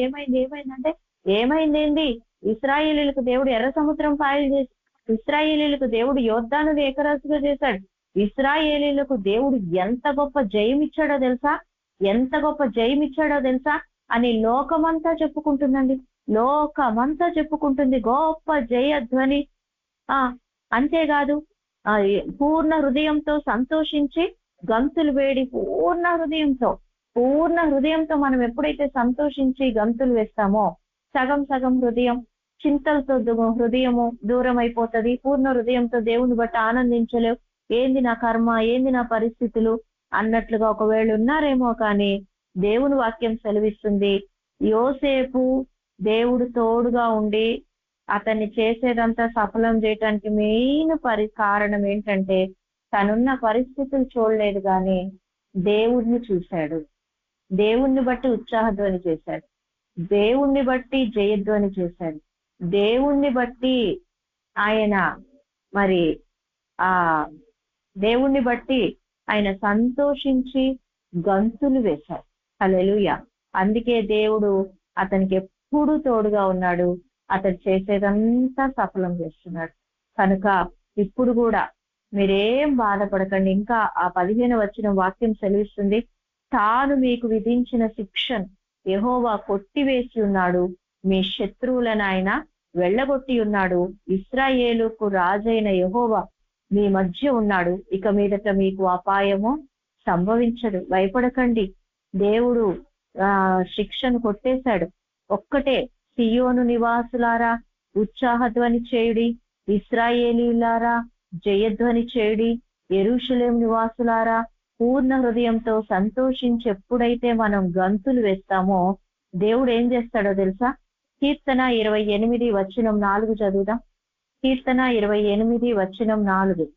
అంటే ఏమైందేంది, ఇశ్రాయేలీలకు దేవుడు ఎర్ర సముద్రం పాయలు చేసి, ఇశ్రాయేలీలకు దేవుడు యోర్దానుని ఏకరాశిగా చేశాడు. ఇశ్రాయేలీలకు దేవుడు ఎంత గొప్ప జయం ఇచ్చాడో తెలుసా, ఎంత గొప్ప జయం ఇచ్చాడో తెలుసా అని లోకమంతా చెప్పుకుంటుందండి. లోకమంతా చెప్పుకుంటుంది గొప్ప జయధ్వని. అంతేకాదు పూర్ణ హృదయంతో సంతోషించి గంతులు వేడి. పూర్ణ హృదయంతో మనం ఎప్పుడైతే సంతోషించి గంతులు వేస్తామో సగం హృదయం చింతలతో హృదయము దూరం అయిపోతుంది. పూర్ణ హృదయంతో దేవుని బట్టి ఆనందించలేవు. ఏంది నా కర్మ, ఏంది నా పరిస్థితులు అన్నట్లుగా ఒకవేళ ఉన్నారేమో. కానీ దేవుని వాక్యం సెలవిస్తుంది, యోసేపు దేవుడు తోడుగా ఉండి అతన్ని చేసేదంతా సఫలం చేయటానికి మెయిన్ కారణం ఏంటంటే తనున్న పరిస్థితులు చూడలేదు కానీ దేవుణ్ణి చూశాడు. దేవుణ్ణి బట్టి ఉత్సాహధ్వని చేశాడు, దేవుణ్ణి బట్టి జయధ్వని చేశాడు, దేవుణ్ణి బట్టి ఆయన దేవుణ్ణి బట్టి ఆయన సంతోషించి గంతులు వేశాడు. హల్లెలూయా. అందుకే దేవుడు అతనికి ఎప్పుడూ తోడుగా ఉన్నాడు, అతను చేసేదంతా సఫలం చేస్తున్నాడు. కనుక ఇప్పుడు కూడా మీరేం బాధపడకండి. ఇంకా ఆ 15వ వచనం వాక్యం సెలవిస్తుంది, తాను మీకు విధించిన శిక్షను యెహోవా కొట్టివేసి ఉన్నాడు, మీ శత్రువులను ఆయన వెళ్ళగొట్టి ఉన్నాడు. ఇశ్రాయేలుకు రాజైన యెహోవా మీ మధ్య ఉన్నాడు, ఇక మీదట మీకు అపాయము సంభవించదు. భయపడకండి, దేవుడు శిక్షను కొట్టేశాడు. ఒక్కటే, సియోను నివాసులారా ఉత్సాహధ్వని చేయుడి, ఇశ్రాయేలీలారా జయధ్వని చేయుడి, యెరూషలేం నివాసులారా పూర్ణ హృదయంతో సంతోషించి ఎప్పుడైతే మనం గంతులు వేస్తామో దేవుడు ఏం చేస్తాడో తెలుసా? కీర్తన 28:4 చదువుదాం. కీర్తన 28:4.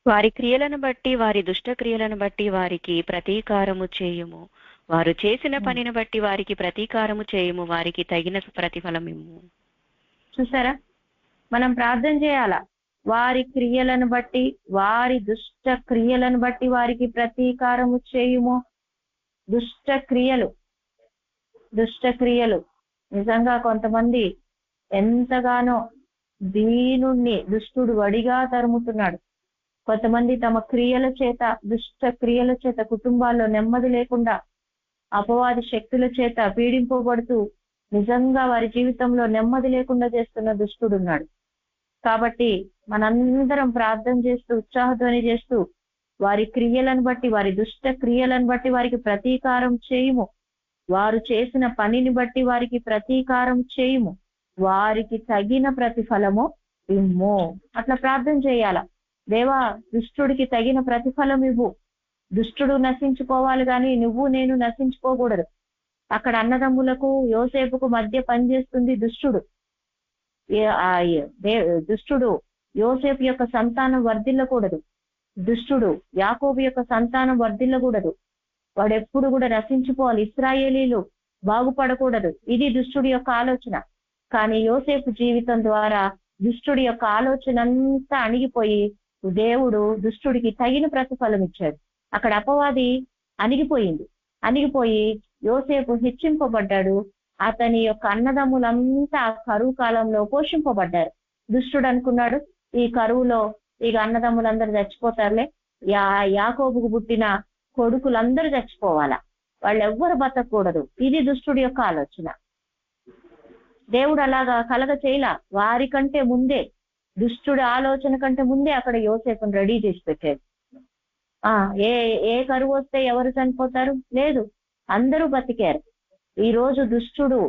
వారి క్రియలను బట్టి, వారి దుష్ట క్రియలను బట్టి వారికి ప్రతీకారము చేయుము. వారు చేసిన పనిని బట్టి వారికి ప్రతీకారము చేయుము, వారికి తగిన ప్రతిఫలమిమ్ము. చూసారా, మనం ప్రార్థన చేయాలా? వారి క్రియలను బట్టి, వారి దుష్ట క్రియలను బట్టి వారికి ప్రతీకారము చేయుము. దుష్ట క్రియలు నిజంగా కొంతమంది ఎంతగానో దీనుణ్ణి దుష్టుడు వడిగా తరుముతున్నాడు. కొంతమంది తమ క్రియల చేత, దుష్ట క్రియల చేత కుటుంబాల్లో నెమ్మది లేకుండా అపవాది శక్తుల చేత పీడింపబడుతూ నిజంగా వారి జీవితంలో నెమ్మది లేకుండా చేస్తున్న దుష్టుడు ఉన్నాడు. కాబట్టి మనందరం ప్రార్థన చేస్తూ ఉత్సాహధ్వని చేస్తూ వారి క్రియలను బట్టి, వారి దుష్ట క్రియలను బట్టి వారికి ప్రతీకారం చేయుము. వారు చేసిన పనిని బట్టి వారికి ప్రతీకారం చేయుము, వారికి తగిన ప్రతిఫలము ఇమ్ము. అట్లా ప్రార్థన చేయాల. దేవా, దుష్టుడికి తగిన ప్రతిఫలం ఇవ్వు. దుష్టుడు నశించుకోవాలి కానీ నువ్వు నేను నశించుకోకూడదు. అక్కడ అన్నదమ్ములకు యోసేపుకు మధ్య పనిచేస్తుంది దుష్టుడు. దుష్టుడు యోసేపు యొక్క సంతానం వర్ధిల్లకూడదు, దుష్టుడు యాకోబు యొక్క సంతానం వర్ధిల్లకూడదు. వాడు ఎప్పుడు కూడా నశించిపోవాలి, ఇశ్రాయేలీలు బాగుపడకూడదు. ఇది దుష్టుడి యొక్క ఆలోచన. కానీ యోసేపు జీవితం ద్వారా దుష్టుడి యొక్క ఆలోచన అంతా అణిగిపోయి దేవుడు దుష్టుడికి తగిన ప్రతిఫలం ఇచ్చాడు. అక్కడ అపవాది అణిగిపోయి యోసేపు హెచ్చింపబడ్డాడు. అతని యొక్క అన్నదమ్ములంతా కరువు కాలంలో పోషింపబడ్డారు. దుష్టుడు అనుకున్నాడు ఈ కరువులో ఇక అన్నదమ్ములందరూ చచ్చిపోతారులే, యాకోబుకు పుట్టిన కొడుకులందరూ చచ్చిపోవాలా, వాళ్ళు ఎవ్వరు బతకూడదు. ఇది దుష్టుడి యొక్క ఆలోచన. దేవుడు అలాగా కలగ చేయలా. వారికంటే ముందే, దుష్టుడి ఆలోచన కంటే ముందే అక్కడ యోసేపుని రెడీ చేసి పెట్టాడు. ఏ కరువు వస్తే ఎవరు చనిపోతారు? లేదు, అందరూ బతికారు. ఈ రోజు దుష్టుడు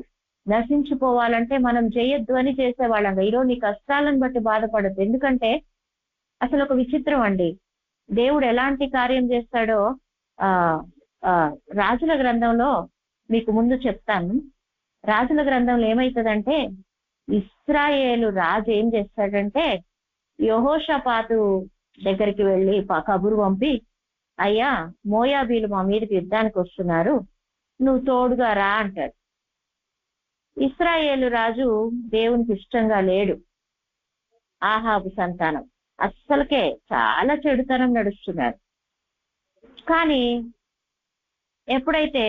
నశించిపోవాలంటే మనం చేయొద్దు అని చేసేవాళ్ళం. ఈరోజు నీ కష్టాలను బట్టి బాధపడద్దు. ఎందుకంటే అసలు ఒక విచిత్రం అండి, దేవుడు ఎలాంటి కార్యం చేస్తాడో రాజుల గ్రంథంలో మీకు ముందు చెప్తాను. రాజుల గ్రంథంలో ఏమైతుందంటే, ఇశ్రాయేలు రాజు ఏం చేస్తాడంటే యెహోషాపాతు దగ్గరికి వెళ్ళి కబురు పంపి, అయ్యా మోయాబీలు మా మీదకి యుద్ధానికి వస్తున్నారు, నువ్వు తోడుగా రా అంటాడు. ఇశ్రాయేలు రాజు దేవునికి ఇష్టంగా లేడు. ఆహాబు సంతానం అస్సలకే చాలా చెడుతనం నడుస్తున్నారు. కానీ ఎప్పుడైతే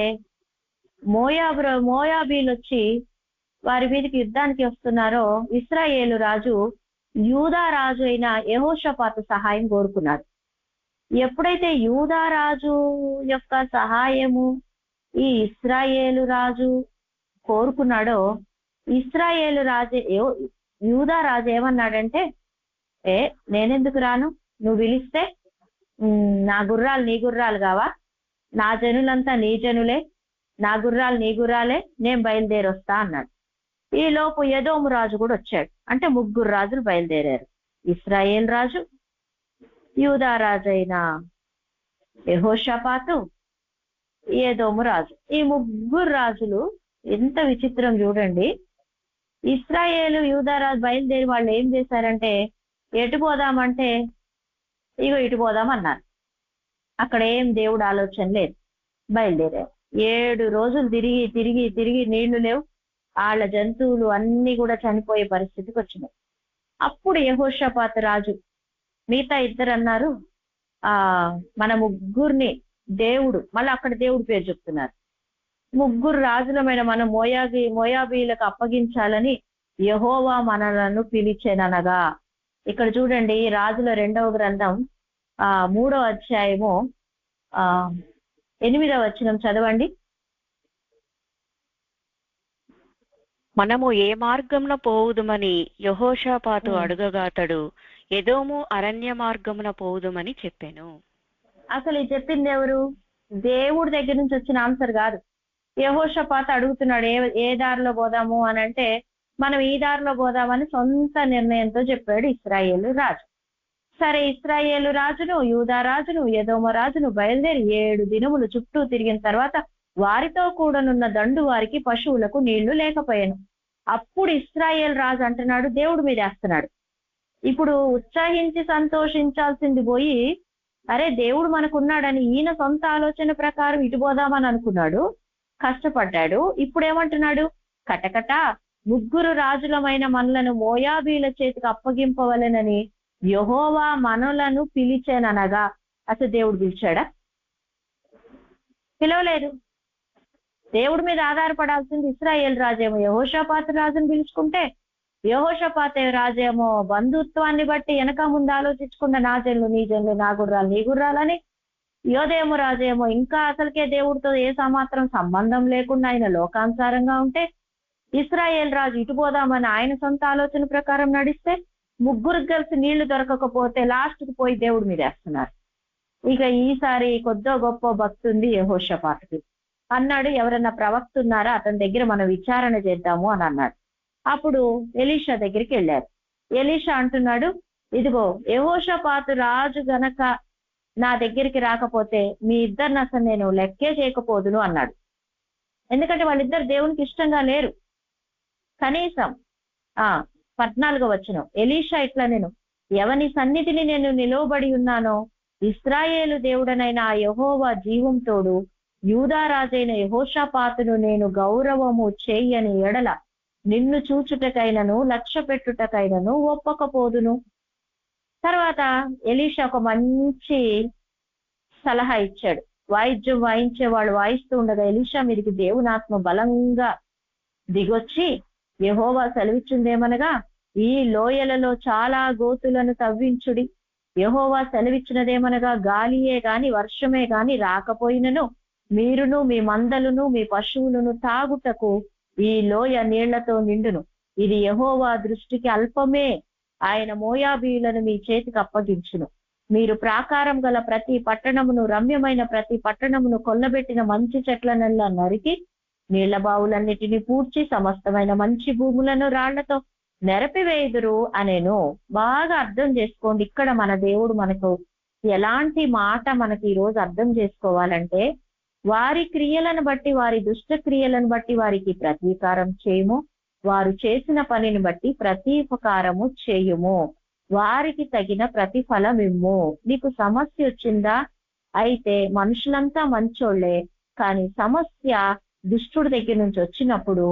మోయాబీలు వచ్చి వారి మీదకి యుద్ధానికి వస్తున్నారో, ఇశ్రాయేలు రాజు యూదా రాజు అయిన యెహోషాపాతు సహాయం కోరుకున్నాడు. ఎప్పుడైతే యూదా రాజు యొక్క సహాయము ఈ ఇశ్రాయేలు రాజు కోరుకున్నాడో, ఇశ్రాయేలు రాజు యూదా రాజు ఏమన్నాడంటే, నేనెందుకు రాను, నువ్వు పిలిస్తే నా గుర్రాలు నీ గుర్రాలు కావా, నా జనులంతా నీ జనులే, నా గుర్రాలు నీ గుర్రాలే, నేను బయలుదేరి వస్తా అన్నాడు. ఈ లోపు ఎదోము రాజు కూడా వచ్చాడు. అంటే 3 రాజులు బయలుదేరారు. ఇశ్రాయేల్ రాజు, యూదా రాజు అయిన యెహోషాపాతు, ఎదోము రాజు. ఈ 3 రాజులు ఎంత విచిత్రం చూడండి. ఇశ్రాయేలు యూదా రాజు బయలుదేరి వాళ్ళు ఏం చేశారంటే, ఎటు పోదామంటే ఇగో ఇటు పోదామన్నారు. అక్కడ ఏం దేవుడు ఆలోచన లేదు, బయలుదేరారు. 7 రోజులు తిరిగి తిరిగి తిరిగి నీళ్లు లేవు, వాళ్ళ జంతువులు అన్ని కూడా చనిపోయే పరిస్థితికి వచ్చినాయి. అప్పుడు యెహోషాపాతు రాజు మిగతా 2 అన్నారు, మన 3 దేవుడు, మళ్ళీ అక్కడ దేవుడి పేరు చెప్తున్నారు, 3 రాజులమైన మనం మోయాబీలకు అప్పగించాలని యెహోవా మనలను పిలిచెననగా. ఇక్కడ చూడండి, రాజుల 2వ గ్రంథం 3వ అధ్యాయము 8వ వచనం చదవండి. మనము ఏ మార్గమున పోవుదుమని యెహోషాపాతు అడుగగాతడు ఎదోము అరణ్య మార్గమున పోవుదుమని చెప్పాను. అసలు ఈ చెప్పింది ఎవరు? దేవుడి దగ్గర నుంచి వచ్చిన ఆన్సర్ కాదు. యెహోషాపాతు అడుగుతున్నాడు ఏ దారిలో పోదాము అని అంటే, మనం ఈ దారిలో పోదామని సొంత నిర్ణయంతో చెప్పాడు ఇశ్రాయేలు రాజు. సరే, ఇశ్రాయేలు రాజును, యూదా రాజును, ఎదోమ రాజును బయలుదేరి 7 దినములు చుట్టూ తిరిగిన తర్వాత వారితో కూడానున్న దండు వారికి పశువులకు నీళ్లు లేకపోయాను. అప్పుడు ఇశ్రాయేల్ రాజు అంటున్నాడు, దేవుడి మీద వేస్తున్నాడు. ఇప్పుడు ఉత్సాహించి సంతోషించాల్సింది పోయి, అరే దేవుడు మనకున్నాడని ఈయన సొంత ఆలోచన ప్రకారం ఇటు పోదామని అనుకున్నాడు, కష్టపడ్డాడు. ఇప్పుడు ఏమంటున్నాడు, కటకట 3 రాజులమైన మనలను మోయాబీల చేతికి అప్పగింపవలెనని యెహోవా మనలను పిలిచెననగా. అసలు దేవుడు పిలిచాడా? పిలవలేదు. దేవుడి మీద ఆధారపడాల్సింది ఇశ్రాయేల్ రాజేమో యెహోషాపాతు రాజును పిలుచుకుంటే, యెహోషాపాతు రాజేమో బంధుత్వాన్ని బట్టి వెనక ముందు ఆలోచించకుండా నా జనులు నీ జనులు, నా గుర్రాలు నీ గుర్రాలని. యోదేము రాజేమో ఇంకా అసలుకే దేవుడితో ఏ సమాత్రం సంబంధం లేకుండా ఆయన లోకానుసారంగా ఉంటే, ఇశ్రాయేల్ రాజు ఇటు పోదామని ఆయన సొంత ఆలోచన ప్రకారం నడిస్తే, 3 కలిసి నీళ్లు దొరకకపోతే లాస్ట్కి పోయి దేవుడి మీద వేస్తున్నారు. ఇక ఈసారి కొద్దో గొప్ప భక్తి ఉంది యెహోషాపాతుకి. అన్నాడు, ఎవరన్నా ప్రవక్త ఉన్నారా, అతని దగ్గర మనం విచారణ చేద్దాము అని అన్నాడు. అప్పుడు ఎలీషా దగ్గరికి వెళ్ళారు. ఎలీషా అంటున్నాడు, ఇదిగో యెహోషాపాతు రాజు గనక నా దగ్గరికి రాకపోతే మీ ఇద్దరిని అసలు నేను లెక్కే చేయకపోదును అన్నాడు. ఎందుకంటే వాళ్ళిద్దరు దేవునికి ఇష్టంగా లేరు. కనీసం 14వ వచనం, ఎలీషా ఇట్లా, నేను ఎవని సన్నిధిని నేను నిలవబడి ఉన్నానో ఇశ్రాయేలు దేవుడనైన ఆ యెహోవా జీవం తోడు యూదా రాజైన యెహోషాపాతును నేను గౌరవము చేయని ఎడల నిన్ను చూచుటకైనను లక్ష్య పెట్టుటకైనను ఒప్పకపోదును. తర్వాత ఎలీషా ఒక మంచి సలహా ఇచ్చాడు. వాయిద్యం వాయించే వాళ్ళు వాయిస్తూ ఉండగా ఎలీషా మీదకి దేవుని ఆత్మ బలంగా దిగొచ్చి యెహోవా సెలవిచ్చిందేమనగా, ఈ లోయలలో చాలా గోతులను తవ్వించుడి. యెహోవా సెలవిచ్చినదేమనగా, గాలియే గాని వర్షమే గాని రాకపోయినను మీరును మీ మందలును మీ పశువులను తాగుటకు ఈ లోయ నీళ్లతో నిండును. ఇది యెహోవా దృష్టికి అల్పమే. ఆయన మోయాబీయులను మీ చేతికి అప్పగించును. మీరు ప్రాకారం గల ప్రతి పట్టణమును, రమ్యమైన ప్రతి పట్టణమును, కొల్లబెట్టిన మంచి చెట్లనల్లా నరికి నీళ్ల బావులన్నిటిని పూడ్చి సమస్తమైన మంచి భూములను రాళ్లతో నెరపివేయుదురు అనేను. బాగా అర్థం చేసుకోండి. ఇక్కడ మన దేవుడు మనకు ఎలాంటి మాట మనకి ఈ రోజు అర్థం చేసుకోవాలంటే, వారి క్రియలను బట్టి, వారి దుష్ట క్రియలను బట్టి వారికి ప్రతీకారం చేయము, వారు చేసిన పనిని బట్టి ప్రతీపకారము చేయుము, వారికి తగిన ప్రతిఫలం ఇమ్ము. నీకు సమస్య వచ్చిందా? అయితే మనుషులంతా మంచోళ్లే, కానీ సమస్య దుష్టుడి దగ్గర నుంచి వచ్చినప్పుడు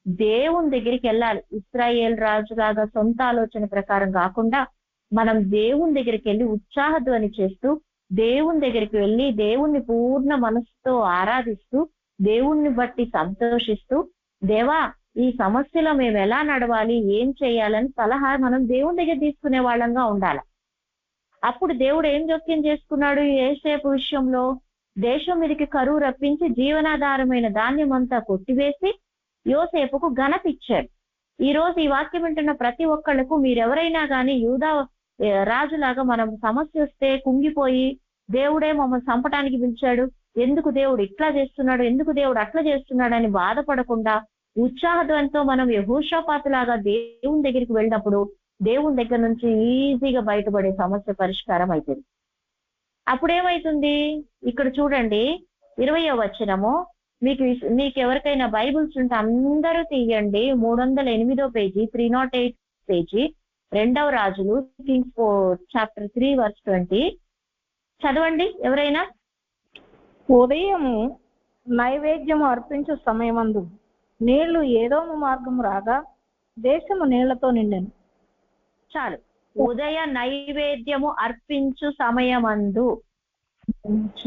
దేవుని దగ్గరికి వెళ్ళాలి. ఇశ్రాయేల్ రాజులాగా సొంత ఆలోచన ప్రకారం కాకుండా మనం దేవుని దగ్గరికి వెళ్ళి ఉత్సాహధ్వని చేస్తూ, దేవుని దగ్గరికి వెళ్ళి దేవుణ్ణి పూర్ణ మనసుతో ఆరాధిస్తూ, దేవుణ్ణి బట్టి సంతోషిస్తూ, దేవా ఈ సమస్యలో మేము ఎలా నడవాలి, ఏం చేయాలని సలహా మనం దేవుని దగ్గర తీసుకునే వాళ్ళంగా ఉండాలి. అప్పుడు దేవుడు ఏం జోక్యం చేసుకున్నాడు? యోసేపు విషయంలో దేశం మీదకి కరువు రప్పించి జీవనాధారమైన ధాన్యం అంతా కొట్టివేసి యోసేపుకు ఘనత ఇచ్చాడు. ఈ రోజు ఈ వాక్యం వింటున్న ప్రతి ఒక్కళ్లకు, మీరెవరైనా కానీ యూదా రాజులాగా మనం సమస్య వస్తే కుంగిపోయి దేవుడే మమ్మల్ని చంపడానికి పిలిచాడు, ఎందుకు దేవుడు ఇట్లా చేస్తున్నాడు, ఎందుకు దేవుడు అట్లా చేస్తున్నాడు అని బాధపడకుండా ఉత్సాహధ్వనితో మనం యెహోషాపాతులాగా దేవుని దగ్గరికి వెళ్ళినప్పుడు దేవుని దగ్గర నుంచి ఈజీగా బయటపడే సమస్య పరిష్కారం అవుతుంది. అప్పుడేమైతుంది? ఇక్కడ చూడండి 20వ వచనము. మీకు ఎవరికైనా బైబుల్స్ ఉంటే అందరూ తీయండి. 308వ పేజీ, 308 పేజీ, 2వ రాజులు, కింగ్స్ చాప్టర్ 3 వర్స్ 20 చదవండి ఎవరైనా. ఉదయము నైవేద్యము అర్పించు సమయమందు నీళ్లు ఏదోము మార్గము రాగా దేశము నీళ్లతో నిండెను. చాలు. ఉదయ నైవేద్యము అర్పించు సమయమందు.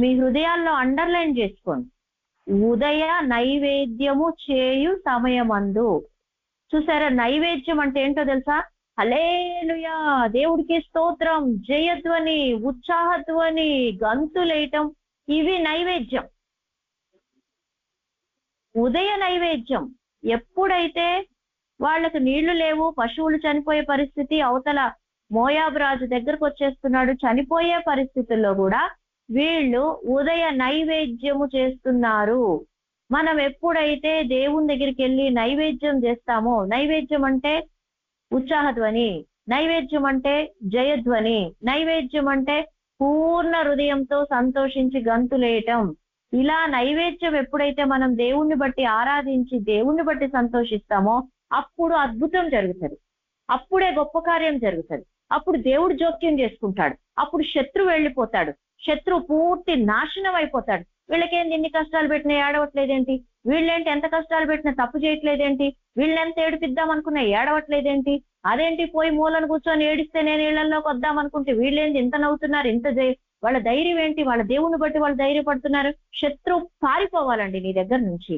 మీ హృదయాల్లో అండర్లైన్ చేసుకోండి. ఉదయ నైవేద్యము చేయు సమయమందు. చూసారా? నైవేద్యం అంటే ఏంటో తెలుసా? హల్లెలూయా, దేవుడికి స్తోత్రం, జయధ్వని, ఉత్సాహధ్వని, గంతులేయటం, ఇవి నైవేద్యం. ఉదయ నైవేద్యం. ఎప్పుడైతే వాళ్ళకు నీళ్లు లేవు, పశువులు చనిపోయే పరిస్థితి, అవతల మోయాబు రాజు దగ్గరకు వచ్చేస్తున్నాడు, చనిపోయే పరిస్థితుల్లో కూడా వీళ్ళు ఉదయ నైవేద్యము చేస్తున్నారు. మనం ఎప్పుడైతే దేవుని దగ్గరికి వెళ్ళి నైవేద్యం చేస్తామో, నైవేద్యం అంటే ఉత్సాహధ్వని, నైవేద్యం అంటే జయధ్వని, నైవేద్యం అంటే పూర్ణ హృదయంతో సంతోషించి గంతులేయటం. ఇలా నైవేద్యం ఎప్పుడైతే మనం దేవుణ్ణి బట్టి ఆరాధించి దేవుణ్ణి బట్టి సంతోషిస్తామో అప్పుడు అద్భుతం జరుగుతుంది, అప్పుడే గొప్ప కార్యం జరుగుతుంది. అప్పుడు దేవుడు జోక్యం చేసుకుంటాడు. అప్పుడు శత్రువు వెళ్ళిపోతాడు, శత్రువు పూర్తి నాశనం అయిపోతాడు. వీళ్ళకేంటి ఇన్ని కష్టాలు పెట్టినా ఏడవట్లేదేంటి, వీళ్ళేంటి ఎంత కష్టాలు పెట్టినా తప్పు చేయట్లేదేంటి, వీళ్ళెంత ఏడిపిద్దాం అనుకున్నా ఏడవట్లేదేంటి, అదేంటి పోయి మూలను కూర్చొని ఏడిస్తే నేను ఇళ్లలోకి వద్దాం అనుకుంటే వీళ్ళేంటి ఇంత నవ్వుతున్నారు, ఇంత వాళ్ళ ధైర్యం ఏంటి, వాళ్ళ దేవుని బట్టి వాళ్ళు ధైర్యపడుతున్నారు. శత్రువు పారిపోవాలండి నీ దగ్గర నుంచి,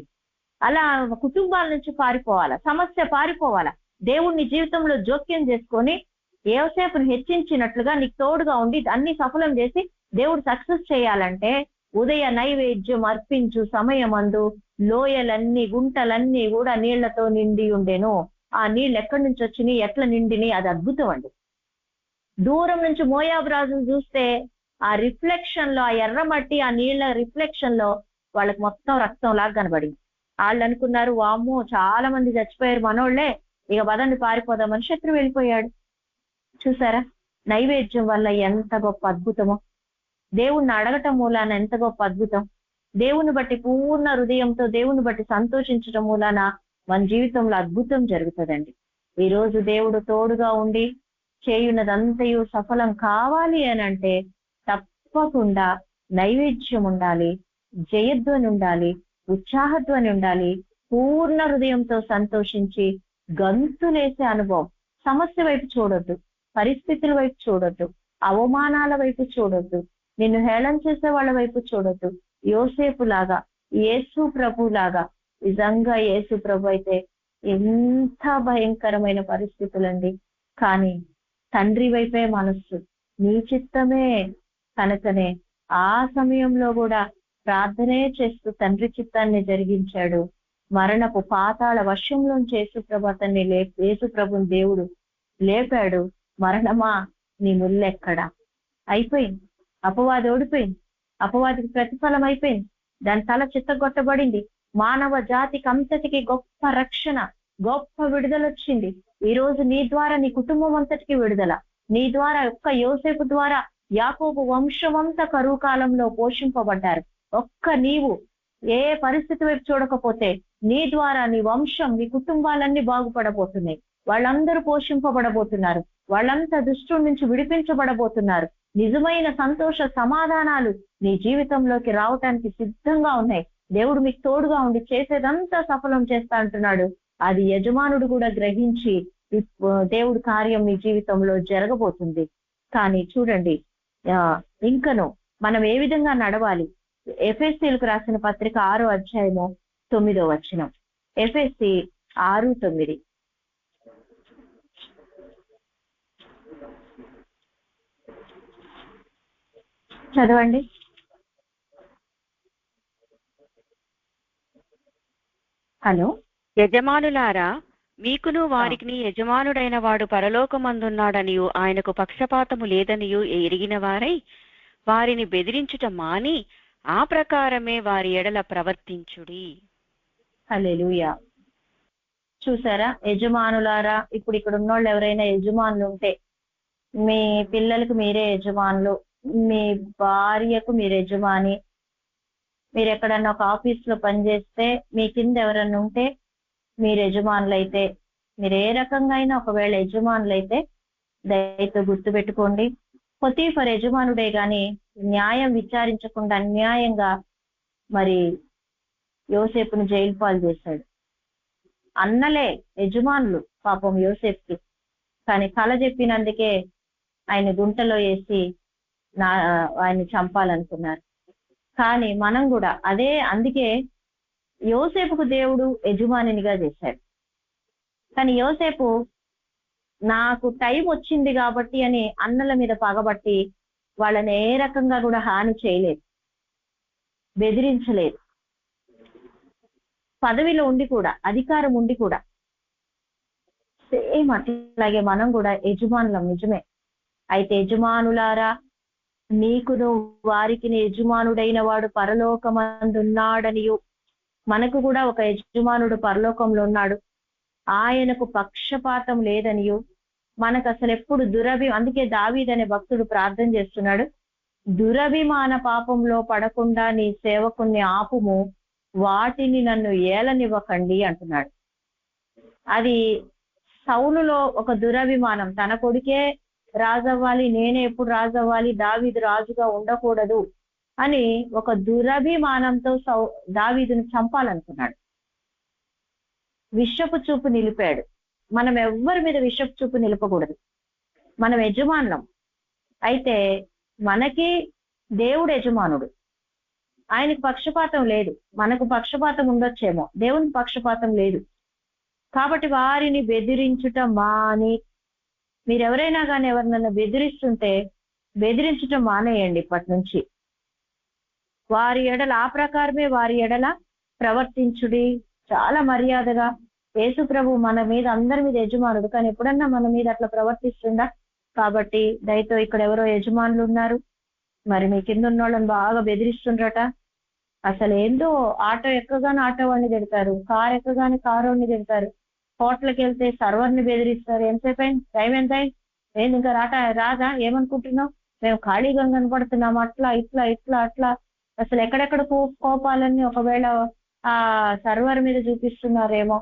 అలా కుటుంబాల నుంచి పారిపోవాలా, సమస్య పారిపోవాలా. దేవుణ్ణి జీవితంలో జోక్యం చేసుకొని యోసేపును హెచ్చించినట్లుగా నీకు తోడుగా ఉండి అన్ని సఫలం చేసి దేవుడు సక్సెస్ చేయాలంటే ఉదయ నైవేద్యం అర్పించు సమయమందు లోయలన్నీ గుంటలన్నీ కూడా నీళ్లతో నిండి ఉండెను. ఆ నీళ్ళు ఎక్కడి నుంచి వచ్చినాయి, ఎట్లా నిండిని, అది అద్భుతం అండి. దూరం నుంచి మోయాబు రాజును చూస్తే ఆ రిఫ్లెక్షన్ లో, ఆ ఎర్రమట్టి ఆ నీళ్ల రిఫ్లెక్షన్ లో వాళ్ళకి మొత్తం రక్తం లాగా కనబడింది. వాళ్ళు అనుకున్నారు, వామ్మో చాలా మంది చచ్చిపోయారు మనోళ్లే, ఇక పదండి పారిపోదామని శత్రువు వెళ్ళిపోయాడు. చూసారా నైవేద్యం వల్ల ఎంత గొప్ప అద్భుతమో, దేవుణ్ణి అడగటం మూలాన ఎంత గొప్ప అద్భుతం. దేవుని బట్టి పూర్ణ హృదయంతో దేవుని బట్టి సంతోషించటం మూలాన మన జీవితంలో అద్భుతం జరుగుతుందండి. ఈ రోజు దేవుడు తోడుగా ఉండి చేయున్నదంతయు సఫలం కావాలి అని అంటే తప్పకుండా నైవేద్యం ఉండాలి, జయధ్వని ఉండాలి, ఉత్సాహధ్వని ఉండాలి, పూర్ణ హృదయంతో సంతోషించి గంతులేసే అనుభవం. సమస్య వైపు చూడొద్దు, పరిస్థితుల వైపు చూడొద్దు, అవమానాల వైపు చూడొద్దు, నిన్ను హేళన చేసే వాళ్ళ వైపు చూడొద్దు. యోసేపు లాగా, యేసు ప్రభు లాగా, నిజంగా యేసు ప్రభు అయితే ఎంత భయంకరమైన పరిస్థితులండి. కానీ తండ్రి వైపే మనస్సు, నీ చిత్తమే కనుకనే ఆ సమయంలో కూడా ప్రార్థనే చేస్తూ తండ్రి చిత్తాన్ని జరిగించాడు. మరణపు పాతాళ వర్షంలోంచి యేసుప్రభుని దేవుడు లేపాడు. మరణమా నీ ముల్లెక్కడా? అయిపోయింది. అపవాది ఓడిపోయింది. అపవాదికి ప్రతిఫలం అయిపోయింది. దాని తల చిత్తగొట్టబడింది. మానవ జాతికి అంతటికి గొప్ప రక్షణ, గొప్ప విడుదల వచ్చింది. ఈ రోజు నీ ద్వారా నీ కుటుంబం అంతటికి విడుదల, నీ ద్వారా ఒక్క యోసేపు ద్వారా యాకోబు వంశమంతా కరువు కాలంలో పోషింపబడ్డారు. ఒక్క నీవు ఏ పరిస్థితి వైపు చూడకపోతే నీ ద్వారా నీ వంశం, నీ కుటుంబాలన్నీ బాగుపడబోతున్నాయి. వాళ్ళందరూ పోషింపబడబోతున్నారు. వాళ్ళంతా దుష్టుడి నుంచి విడిపించబడబోతున్నారు. నిజమైన సంతోష సమాధానాలు నీ జీవితంలోకి రావటానికి సిద్ధంగా ఉన్నాయి. దేవుడు మీకు తోడుగా ఉండి చేసేదంతా సఫలం చేస్తా అంటున్నాడు. అది యజమానుడు కూడా గ్రహించి దేవుడి కార్యం మీ జీవితంలో జరగబోతుంది. కానీ చూడండి, ఇంకను మనం ఏ విధంగా నడవాలి? ఎఫెసీలకు రాసిన పత్రిక 6వ అధ్యాయము 9వ వచనం. ఎఫెసీ 6:9. చదవండి. హలో. యజమానులారా, మీకును వారికి యజమానుడైన వాడు పరలోకమందున్నాడనియు ఆయనకు పక్షపాతము లేదనియు ఎరిగిన వారై వారిని బెదిరించుట మాని ఆ ప్రకారమే వారి ఎడల ప్రవర్తించుడి. హల్లెలూయా. చూసారా? యజమానులారా, ఇప్పుడు ఇక్కడ ఉన్నోళ్ళు ఎవరైనా యజమానులు ఉంటే, మీ పిల్లలకు మీరే యజమానులు, మీ భార్యకు మీరు యజమాని, మీరు ఎక్కడన్నా ఒక ఆఫీస్ లో పనిచేస్తే మీ కింద ఎవరన్నా ఉంటే మీరు యజమానులైతే, మీరు ఏ రకంగా అయినా ఒకవేళ యజమానులైతే దయతో గుర్తు పెట్టుకోండి. పొతీఫర్ యజమానుడే గాని న్యాయం విచారించకుండా అన్యాయంగా మరి యోసేపును జైలు పాలు చేశాడు. అన్నలే యజమానులు పాపం యోసేపుకి, కానీ కల చెప్పినందుకే ఆయన గుంటలో వేసి ఆయన్ని చంపాలనుకున్నారు. కానీ మనం కూడా అదే, అందుకే యోసేపుకు దేవుడు యజమానినిగా చేశాడు. కానీ యోసేపు నాకు టైం వచ్చింది కాబట్టి అని అన్నల మీద పగబట్టి వాళ్ళని ఏ రకంగా కూడా హాని చేయలేదు, బెదిరించలేదు. పదవిలో ఉండి కూడా, అధికారం ఉండి కూడా. సేమ్ అట్లాగే మనం కూడా యజమానులం, నిజమే. అయితే యజమానులారా, నీకును వారికి యజమానుడైన వాడు పరలోకమందున్నాడనియు, మనకు కూడా ఒక యజమానుడు పరలోకంలో ఉన్నాడు, ఆయనకు పక్షపాతం లేదనియు, మనకు అసలు ఎప్పుడు అందుకే దావీదు అనే భక్తుడు ప్రార్థన చేస్తున్నాడు, దురభిమాన పాపంలో పడకుండా నీ సేవకుణ్ణి ఆపుము, వాటిని నన్ను ఏలనివ్వకండి అంటున్నాడు. అది సౌలులో ఒక దురభిమానం, తన కొడుకే రాజవ్వాలి, నేనే ఎప్పుడు రాజవ్వాలి, దావీదు రాజుగా ఉండకూడదు అని ఒక దురభిమానంతో దావీదును చంపాలనుకున్నాడు. విషపు చూపు నిలిపాడు. మనం ఎవ్వరి మీద విషపు చూపు నిలపకూడదు. మనం యజమానులం. అయితే మనకి దేవుడు యజమానుడు, ఆయనకు పక్షపాతం లేదు. మనకు పక్షపాతం ఉండొచ్చేమో, దేవునికి పక్షపాతం లేదు. కాబట్టి వారిని బెదిరించుట మాని, మీరెవరైనా కానీ ఎవరినైనా బెదిరిస్తుంటే బెదిరించటం మానేయండి ఇప్పటి నుంచి. వారి ఎడల ఆ ప్రకారమే వారి ఎడల ప్రవర్తించుడి. చాలా మర్యాదగా. యేసు ప్రభు మన మీద, అందరి మీద యజమానుడు, కానీ ఎప్పుడన్నా మన మీద అట్లా ప్రవర్తిస్తుందా? కాబట్టి దయతో ఇక్కడ ఎవరో యజమానులు ఉన్నారు, మరి మీ కింద ఉన్న వాళ్ళని బాగా బెదిరిస్తుండ్రట. అసలు ఏందో, ఆటో ఎక్కగానే ఆటో వాడిని తిడతారు, కారు ఎక్కగానే కారు వాడిని తిడతారు, హోటల్కి వెళ్తే సర్వర్ని బెదిరిస్తారు. ఎంతసేపు అయింది, టైం ఎంత అయింది, ఏంది ఇంకా రాదా, ఏమనుకుంటున్నావు, మేము ఖాళీగా కనపడుతున్నాం, అట్లా ఇట్లా ఇట్లా అట్లా. అసలు ఎక్కడెక్కడ కోపాలన్నీ ఒకవేళ ఆ సర్వర్ మీద చూపిస్తున్నారేమో.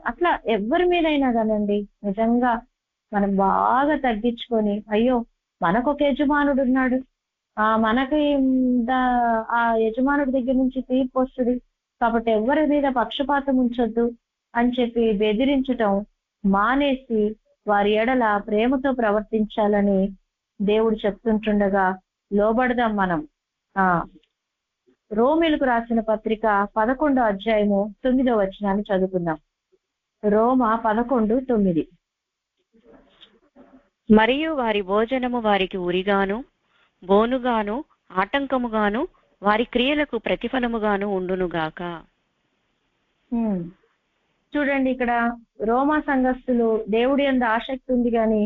అట్లా ఎవరి మీదైనా కానండి, నిజంగా మనం బాగా తగ్గించుకొని, అయ్యో మనకొక యజమానుడు ఉన్నాడు, మనకి ఆ యజమానుడి దగ్గర నుంచి తీర్పు వస్తుంది, కాబట్టి ఎవరి మీద పక్షపాతం ఉంచొద్దు అని చెప్పి బెదిరించటం మానేసి వారి ఎడల ప్రేమతో ప్రవర్తించాలని దేవుడు చెప్తుంటుండగా లోబడదాం మనం. రోమీలకు రాసిన పత్రిక 11వ అధ్యాయము 9వ వచనాన్ని చదువుకుందాం. రోమ 11:9. మరియు వారి భోజనము వారికి ఉరిగాను బోనుగాను ఆటంకముగాను వారి క్రియలకు ప్రతిఫలముగాను ఉండునుగాక. చూడండి, ఇక్కడ రోమా సంఘస్థులు దేవుడి యందు ఆసక్తి ఉంది కానీ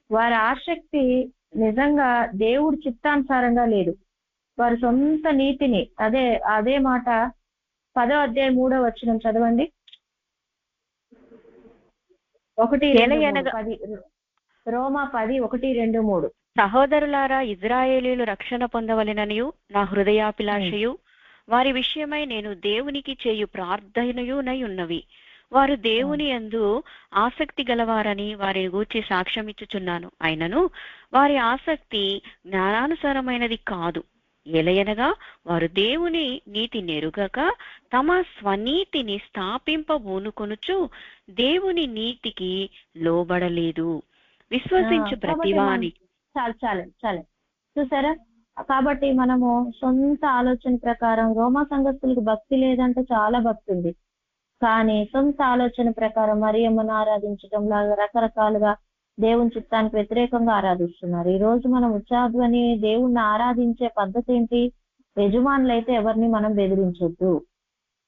వారి ఆసక్తి నిజంగా దేవుడి చిత్తానుసారంగా లేదు. వారి సొంత నీతిని, అదే మాట 10వ అధ్యాయం 3వ వచనం చదవండి. 1:10 రోమా 10:1-2-3. సహోదరులారా, ఇజ్రాయేలీయులు రక్షణ పొందవలెననియు నా హృదయాభిలాషయు వారి విషయమై నేను దేవునికి చేయు ప్రార్థనయునై ఉన్నవి. వారు దేవుని యందు ఆసక్తి గలవారని వారిని గూర్చి సాక్ష్యమిచ్చుచున్నాను. అయినను వారి ఆసక్తి జ్ఞానానుసారమైనది కాదు. ఏలయనగా వారు దేవుని నీతి నెరుగక తమ స్వనీతిని స్థాపింపబూనుకొనుచు దేవుని నీతికి లోబడలేదు. విశ్వసించు ప్రతివాని చాలు చూసారా? కాబట్టి మనము సొంత ఆలోచన ప్రకారం రోమా సంఘస్థులకు భక్తి లేదంటే చాలా భక్తి ఉంది, కానీ సొంత ఆలోచన ప్రకారం మరియమ్మను ఆరాధించడం లాగా రకరకాలుగా దేవుని చిత్తానికి వ్యతిరేకంగా ఆరాధిస్తున్నారు. ఈ రోజు మనం ఉచ్చాధ్వని దేవుణ్ణి ఆరాధించే పద్ధతి ఏంటి? యజమానులైతే ఎవరిని మనం బెదిరించొద్దు,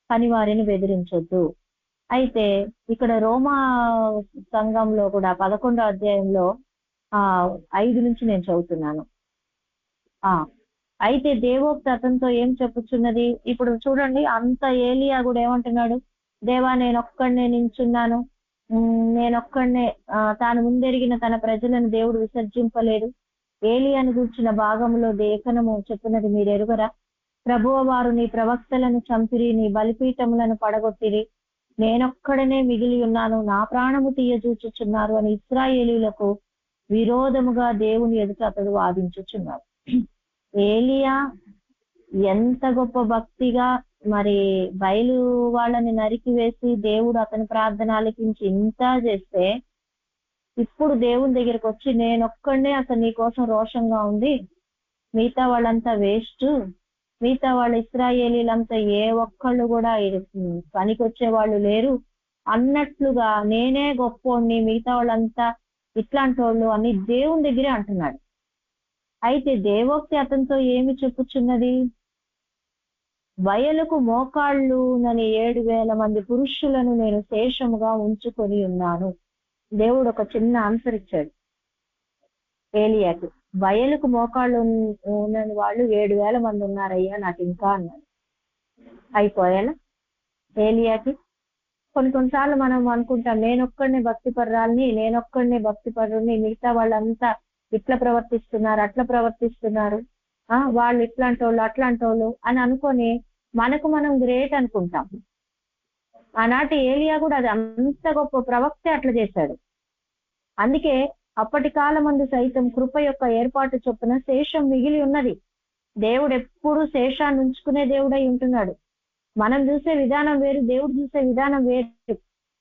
కానీ వారిని బెదిరించొద్దు. అయితే ఇక్కడ రోమా సంఘంలో కూడా 11వ అధ్యాయంలో 5 నుంచి నేను చదువుతున్నాను. అయితే దేవోక్తి అతనితో ఏం చెప్పుచున్నది? ఇప్పుడు చూడండి, అంత ఏలియా కూడా ఏమంటున్నాడు? దేవా, నేనొక్కడనే నించున్నాను, నేనొక్కడనే, తాను ముందెరిగిన తన ప్రజలను దేవుడు విసర్జింపలేదు. ఏలియాను గూర్చిన భాగంలో లేఖనము చెప్పున్నది మీరు ఎరుగరా? ప్రభువ వారు నీ ప్రవక్తలను చంపిరి, నీ బలిపీఠములను పడగొట్టిరి, నేనొక్కడనే మిగిలి ఉన్నాను, నా ప్రాణము తీయజూచుచున్నారు అని ఇశ్రాయేలీయులకు విరోధముగా దేవుని ఎదుట అతడు వాదించుచున్నాడు. ఏలియా ఎంత గొప్ప భక్తిగా మరి బయలు వాళ్ళని నరికివేసి దేవుడు అతని ప్రార్థన ఆలకించి ఇంత చేస్తే, ఇప్పుడు దేవుని దగ్గరికి వచ్చి నేనొక్కడే అసలు నీ కోసం రోషంగా ఉంది, మిగతా వాళ్ళంతా వేస్ట్, మిగతా వాళ్ళు ఇశ్రాయేలీలంతా ఏ ఒక్కళ్ళు కూడా పనికి వచ్చే వాళ్ళు లేరు అన్నట్లుగా నేనే గొప్పోడిని, మిగతా వాళ్ళంతా ఇట్లాంటి వాళ్ళు అని దేవుని దగ్గరే అంటున్నాడు. అయితే దేవోక్తి అతనితో ఏమి చెప్పుచున్నది? బయలుకు మోకాళ్ళు నని 7,000 మంది పురుషులను నేను శేషముగా ఉంచుకొని ఉన్నాను. దేవుడు ఒక చిన్న ఆన్సర్ ఇచ్చాడు ఏలియాకి. బయలుకు మోకాళ్ళు ఉన్నని వాళ్ళు 7,000 మంది ఉన్నారయ్యా నాకు ఇంకా అన్నాడు. అయిపోయాలా ఏలియాకి? కొన్నిసార్లు మనం అనుకుంటాం, నేనొక్కడనే భక్తి పర్రాలని, నేనొక్కడనే భక్తి పర్రుని, మిగతా వాళ్ళంతా ఇట్లా ప్రవర్తిస్తున్నారు, అట్లా ప్రవర్తిస్తున్నారు, వాళ్ళు ఇట్లాంటి వాళ్ళు అట్లాంటి వాళ్ళు అని అనుకొని మనకు మనం గ్రేట్ అనుకుంటాం. ఆనాటి ఏలియా కూడా అది అంత గొప్ప ప్రవక్తే అట్లా చేశాడు. అందుకే అప్పటి కాలమందు సైతం కృప యొక్క ఏర్పాటు చొప్పున శేషం మిగిలి ఉన్నది. దేవుడు ఎప్పుడు శేషాన్ని ఉంచుకునే దేవుడై ఉంటున్నాడు. మనం చూసే విధానం వేరు, దేవుడు చూసే విధానం వేరు.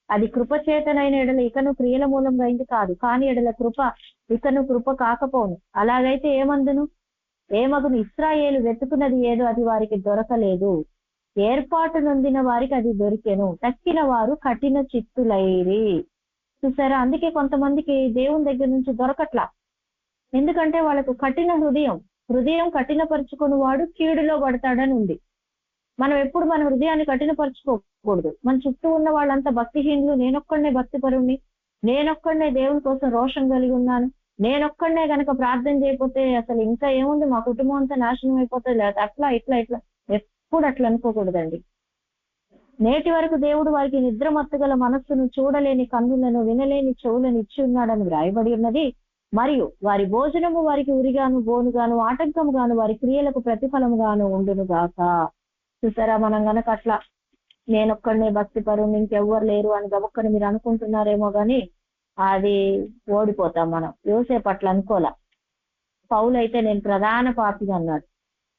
అది కృప చేతనైన ఎడల ఇకను క్రియల మూలంగా అయింది కాదు, కానీ ఎడల కృప ఇకను కృప కాకపోను. అలాగైతే ఏమగును? ఇశ్రాయేలు వెతుకున్నది ఏదో అది వారికి దొరకలేదు, ఏర్పాటు నొందిన వారికి అది దొరికెను, తక్కిన వారు కఠిన చిత్తులైరి. చూసారా? అందుకే కొంతమందికి దేవుని దగ్గర నుంచి దొరకట్లా. ఎందుకంటే వాళ్ళకు కఠిన హృదయం కఠినపరుచుకుని వాడు కీడులో పడతాడని ఉంది. మనం ఎప్పుడు మన హృదయాన్ని కఠినపరచుకోకూడదు. మన చుట్టూ ఉన్న వాళ్ళంతా భక్తిహీనులు, నేనొక్కడనే భక్తి పరుణ్ణి, నేనొక్కడనే దేవుని కోసం రోషం కలిగి ఉన్నాను, నేనొక్కడనే గనక ప్రార్థన చేయకపోతే అసలు ఇంకా ఏముంది, మా కుటుంబం అంతా నాశనం అయిపోతుంది, లేదా అట్లా ఇట్లా ఎప్పుడు అట్లా అనుకోకూడదండి. నేటి వరకు దేవుడు వారికి నిద్రమత్తు గల మనస్సును, చూడలేని కన్నులను, వినలేని చెవులను ఇచ్చి ఉన్నాడని వ్రాయబడి ఉన్నది. మరియు వారి భోజనము వారికి ఉరిగాను బోనుగాను ఆటంకముగాను వారి క్రియలకు ప్రతిఫలముగాను ఉండును గాక. చూసారా? మనం గనక అట్లా నేనొక్కడనే భక్తి పరుని ఇంకెవ్వరు లేరు అని గబొక్కని మీరు అనుకుంటున్నారేమో గాని అది ఓడిపోతాం మనం. యోసేపు అట్లా అనుకోలే. పౌలు అయితే నేను ప్రధాన పాపిగా అన్నాడు.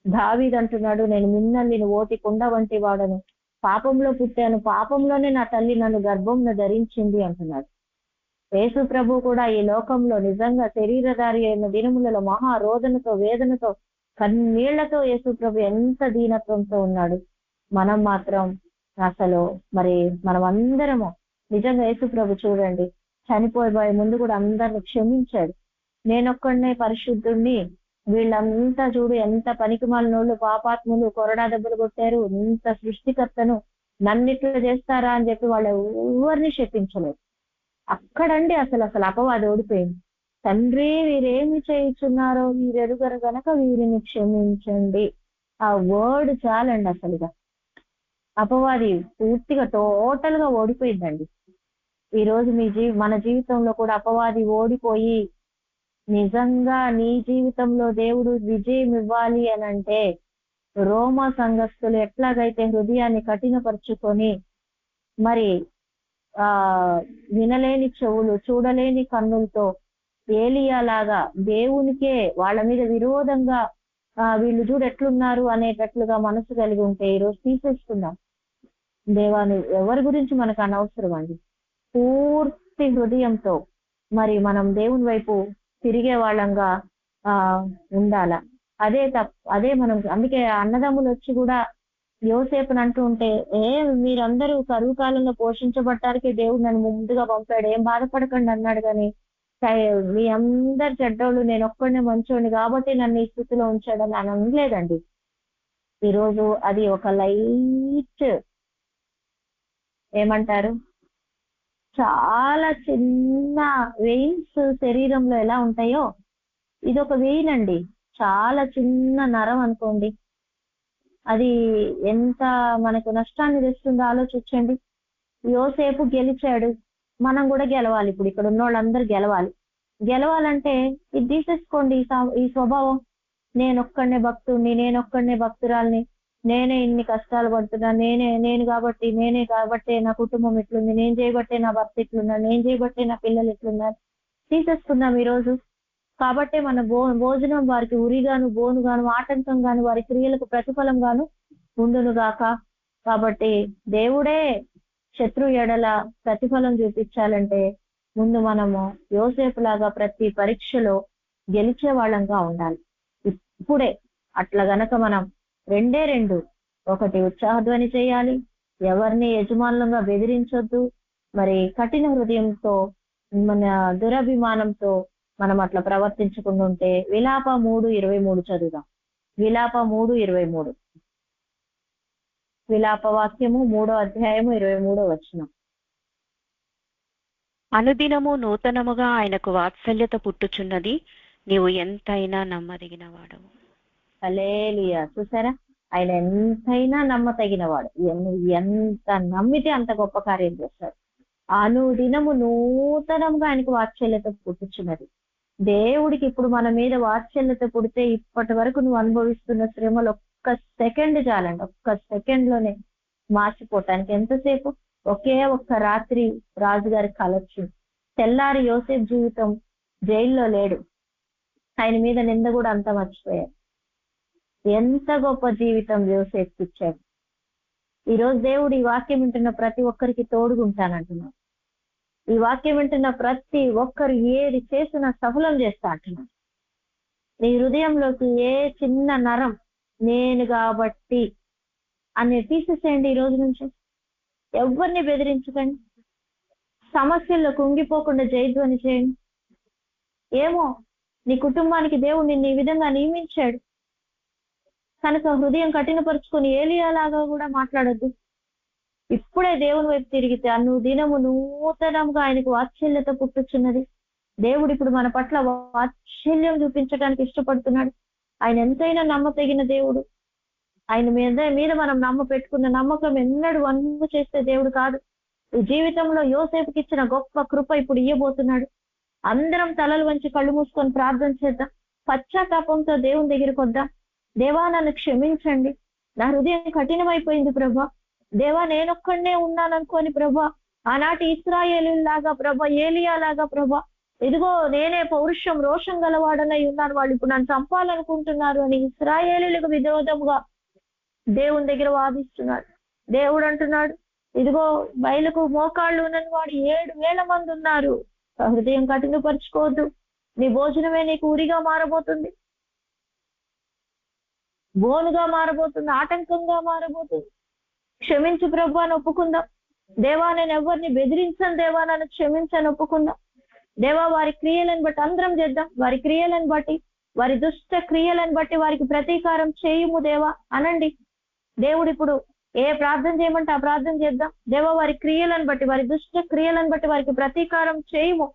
దావీదు అంటున్నాడు, నేను మిన్నల్ని ఓటి కుండ వంటి వాడను, పాపంలో పుట్టాను, పాపంలోనే నా తల్లి నన్ను గర్భంలో ధరించింది అంటున్నాడు. యేసు ప్రభు కూడా ఈ లోకంలో నిజంగా శరీరధారి అయిన దినములలో మహా రోదనతో, వేదనతో, కన్నీళ్లతో యేసు ప్రభు ఎంత దీనత్వంతో ఉన్నాడు. మనం మాత్రం అసలు మనం అందరము నిజంగా యేసు ప్రభు చూడండి, చనిపోయే ముందు కూడా అందరిని క్షమించాడు. నేనొక్కడనే పరిశుద్ధుణ్ణి, వీళ్ళంతా చూడు ఎంత పనికిమాలినోళ్ళు, పాపాత్ములు, కొరడా దెబ్బలు కొట్టారు, ఇంత సృష్టికర్తను నన్నిట్లా చేస్తారా అని చెప్పి వాళ్ళు ఎవరిని శపించలేదు. అక్కడండి అసలు అపవాది ఓడిపోయింది. తండ్రి వీరేమి చేయుచున్నారో వీరెరుగరు గనక వీరిని క్షమించండి. ఆ వర్డ్ చాలండి అసలుగా. అపవాది పూర్తిగా టోటల్ గా ఓడిపోయిందండి. ఈ రోజు మన జీవితంలో కూడా అపవాది ఓడిపోయి నిజంగా నీ జీవితంలో దేవుడు విజయం ఇవ్వాలి అని అంటే రోమా సంఘస్థులు ఎట్లాగైతే హృదయాన్ని కఠినపరుచుకొని మరి వినలేని చెవులు చూడలేని కన్నులతో ఏలియా లాగా దేవునికే వాళ్ళ మీద విరోధంగా వీళ్ళు చూడు ఎట్లున్నారు అనేటట్లుగా మనసు కలిగి ఉంటే ఈరోజు తీసేసుకుందాం. దేవాన్ని ఎవరి గురించి మనకు అనవసరం అండి. పూర్తి హృదయంతో మరి మనం దేవుని వైపు తిరిగే వాళ్ళంగా ఉండాల. అదే మనం అందుకే అన్నదమ్ములు వచ్చి కూడా యోసేపుని అంటూ ఉంటే, మీరందరూ కరువు కాలంలో పోషించబట్టానికి దేవుడు నన్ను ముందుగా పంపాడు, ఏం బాధపడకండి అన్నాడు. కానీ మీ అందరు చెడ్డోళ్ళు, నేను ఒక్కడినే మంచోడిని కాబట్టి నన్ను ఈ స్థితిలో ఉంచాడని అని అనలేదండి. ఈరోజు అది ఒక లైట్ ఏమంటారు, చాలా చిన్న వెయిన్స్ శరీరంలో ఎలా ఉంటాయో ఇది ఒక వెయిన్ అండి. చాలా చిన్న నరం అనుకోండి, అది ఎంత మనకు నష్టాన్ని తెస్తుందో ఆలోచించండి. యోసేపు గెలిచాడు, మనం కూడా గెలవాలి. ఇప్పుడు ఇక్కడ ఉన్న వాళ్ళందరూ గెలవాలంటే ఇది తీసేసుకోండి ఈ స్వభావం. నేనొక్కడనే భక్తుడిని, నేనొక్కడనే భక్తురాల్ని, నేనే ఇన్ని కష్టాలు పడుతున్నా, నేను కాబట్టి నా కుటుంబం ఇట్లుంది, నేను చేయబట్టే నా భర్త ఇట్లున్నా, నేను చేయబట్టే నా పిల్లలు ఇట్లున్నారు. తీసేసుకుందాం ఈరోజు. కాబట్టే మన భోజనం వారికి ఉరిగాను బోనుగాను ఆటంకం గాను వారి క్రియలకు ప్రతిఫలం గాను ఉండును గాక. కాబట్టి దేవుడే శత్రు ఎడల ప్రతిఫలం చూపించాలంటే ముందు మనము యోసేపు లాగా ప్రతి పరీక్షలో గెలిచే వాళ్ళంగా ఉండాలి. ఇప్పుడే అట్లా గనక మనం రెండు ఒకటి ఉత్సాహధ్వని చేయాలి, ఎవరిని యజమానులంగా బెదిరించొద్దు, మరి కఠిన హృదయంతో మన దురభిమానంతో మనం అట్లా ప్రవర్తించకుండా ఉంటే విలాప 3:23 చదువుదాం. విలాప 3:23, విలాప వాక్యము 3వ అధ్యాయము 23వ వచనం. అనుదినము నూతనముగా ఆయనకు వాత్సల్యత పుట్టుచున్నది, నీవు ఎంతైనా నమ్మదగిన వాడవు. హల్లెలూయా. చూసారా, ఆయన ఎంతైనా నమ్మతగినవాడు. ఎంత నమ్మితే అంత గొప్ప కార్యం చేస్తాడు. అనుదినము నూతనంగా ఆయనకు వాత్సల్యత పుట్టుచున్నది. దేవుడికి ఇప్పుడు మన మీద వాత్సల్యత పుడితే ఇప్పటి వరకు నువ్వు అనుభవిస్తున్న శ్రమలు ఒక్క సెకండ్ చాలండి. ఒక్క సెకండ్ లోనే మార్చిపోవటానికి. ఎంతసేపు, ఒకే ఒక్క రాత్రి రాజుగారి కలొచ్చు. తెల్లారి యోసేపు జీవితం జైల్లో లేడు, ఆయన మీద నింద కూడా అంతా మర్చిపోయాడు. ఎంత గొప్ప జీవితం యోసేపుకి ఇచ్చాడు. ఈరోజు దేవుడు ఈ వాక్యం వింటున్న ప్రతి ఒక్కరికి తోడుగుంటానంటున్నాడు. ఈ వాక్యం వింటున్న ప్రతి ఒక్కరు ఏది చేసినా సఫలం చేస్తా అంటున్నాడు. నీ హృదయంలోకి ఏ చిన్న నరం నేను కాబట్టి అని తీసేసేయండి. ఈ రోజు నుంచి ఎవరిని బెదిరించకండి. సమస్యల్లో కుంగిపోకుండా జయధ్వని చేయండి. ఏమో నీ కుటుంబానికి దేవుడు నిన్ను ఈ విధంగా నియమించాడు కనుక హృదయం కఠినపరుచుకొని ఏలియాలాగా కూడా మాట్లాడొద్దు. ఇప్పుడే దేవుని వైపు తిరిగితే దినము నూతనంగా ఆయనకు వాత్సల్యత పుట్టుచున్నది. దేవుడు ఇప్పుడు మన పట్ల వాత్సల్యం చూపించడానికి ఇష్టపడుతున్నాడు. ఆయన ఎంతైనా నమ్మతగిన దేవుడు. ఆయన మీద మనం పెట్టుకున్న నమ్మకం ఎన్నడూ వమ్ము చేసే దేవుడు కాదు. ఈ జీవితంలో యోసేపుకి ఇచ్చిన గొప్ప కృప ఇప్పుడు ఇయ్యబోతున్నాడు. అందరం తలలు వంచి కళ్ళు మూసుకొని ప్రార్థన చేద్దాం. పశ్చాత్తాపంతో దేవుని దగ్గరికి వద్దాం. దేవా నన్ను క్షమించండి, నా హృదయం కఠినమైపోయింది ప్రభా. దేవా నేనొక్కడనే ఉన్నాననుకోని ప్రభా, ఆనాటి ఇశ్రాయేలీలాగా ప్రభా, ఏలియాలాగా ప్రభా, ఇదిగో నేనే పౌరుషం రోషం గలవాడనై ఉన్నాను, వాళ్ళు ఇప్పుడు నన్ను చంపాలనుకుంటున్నారు అని ఇశ్రాయేలీలకు విరోధముగా దేవుని దగ్గర వాదిస్తున్నాడు. దేవుడు అంటున్నాడు, ఇదిగో బయలుకు మోకాళ్ళు ఉన్నని వాడు 7,000 మంది ఉన్నారు. హృదయం కఠినపరుచుకోవద్దు. నీ భోజనమే నీకు ఉరిగా మారబోతుంది, బోనుగా మారబోతుంది, ఆటంకంగా మారబోతుంది. క్షమించు ప్రభు అని ఒప్పుకుందాం. దేవా నేను ఎవరిని బెదిరించను, దేవా నన్ను క్షమించను ఒప్పుకున్నా. దేవా వారి క్రియలను బట్టి అందరం చేద్దాం, వారి క్రియలను బట్టి, వారి దుష్ట క్రియలను బట్టి వారికి ప్రతీకారం చేయుము దేవా అనండి. దేవుడు ఇప్పుడు ఏ ప్రార్థన చేయమంటే ఆ ప్రార్థన చేద్దాం. దేవా వారి క్రియలను బట్టి, వారి దుష్ట క్రియలను బట్టి వారికి ప్రతీకారం చేయము.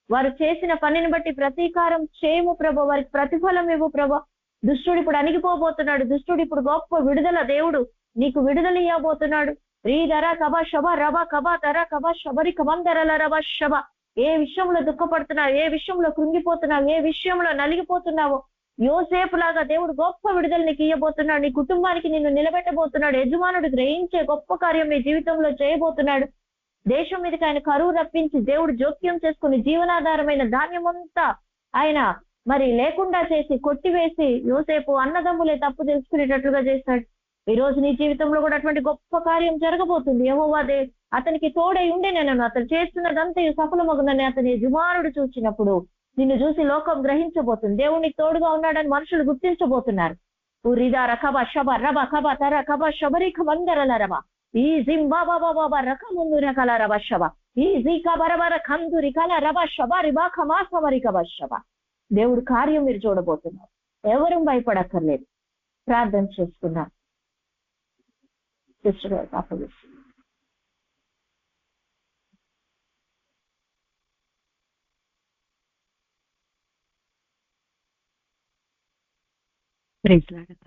వారు చేసిన పనిని బట్టి ప్రతీకారం చేయము ప్రభా, వారికి ప్రతిఫలం ఇవ్వు ప్రభా. దుష్టుడు ఇప్పుడు అణిగిపోబోతున్నాడు, దుష్టుడు ఇప్పుడు గొప్ప విడుదల, దేవుడు నీకు విడుదల ఇవ్వబోతున్నాడు. రీ ధర కబా శబ రబ కబా ధర కబా శబరి కబంధరల రబ శబ. ఏ విషయంలో దుఃఖపడుతున్నావు, ఏ విషయంలో కృంగిపోతున్నావు, ఏ విషయంలో నలిగిపోతున్నావో యోసేపు లాగా దేవుడు గొప్ప విడుదల నీకు ఇవ్వబోతున్నాడు. నీ కుటుంబానికి నిన్ను నిలబెట్టబోతున్నాడు. యజమానుడు గ్రహించే గొప్ప కార్యం నీ జీవితంలో చేయబోతున్నాడు. దేశం మీదకి ఆయన కరువు రప్పించి దేవుడు జోక్యం చేసుకుని జీవనాధారమైన ధాన్యమంతా ఆయన మరి లేకుండా చేసి కొట్టివేసి యోసేపు అన్నదమ్ములే తప్పు తెలుసుకునేటట్లుగా చేస్తాడు. ఈ రోజు నీ జీవితంలో కూడా అటువంటి గొప్ప కార్యం జరగబోతుంది. యెహోవా అతనికి తోడై ఉండే నేను అతను చేస్తున్నదంతా సఫలమగునని అతని యజమానుడు చూసినప్పుడు నిన్ను చూసి లోకం గ్రహించబోతుంది. దేవునికి తోడుగా ఉన్నాడని మనుషులు గుర్తించబోతున్నారు. ఉరిదా రకబ శబ రబ కబ తర కబ శబరి కబందరల రబ ఈ జింబాబాబాబా రకముందు రకాల రబ శబ ఈ జీక బరబర కందురి కల రబ శబ రిబా ఖమా సమరి కబ శబ. దేవుడు కార్యం మీరు చూడబోతున్నారు. ఎవరు భయపడక్కర్లేదు. ప్రార్థన చేసుకున్నారు. Praise lord.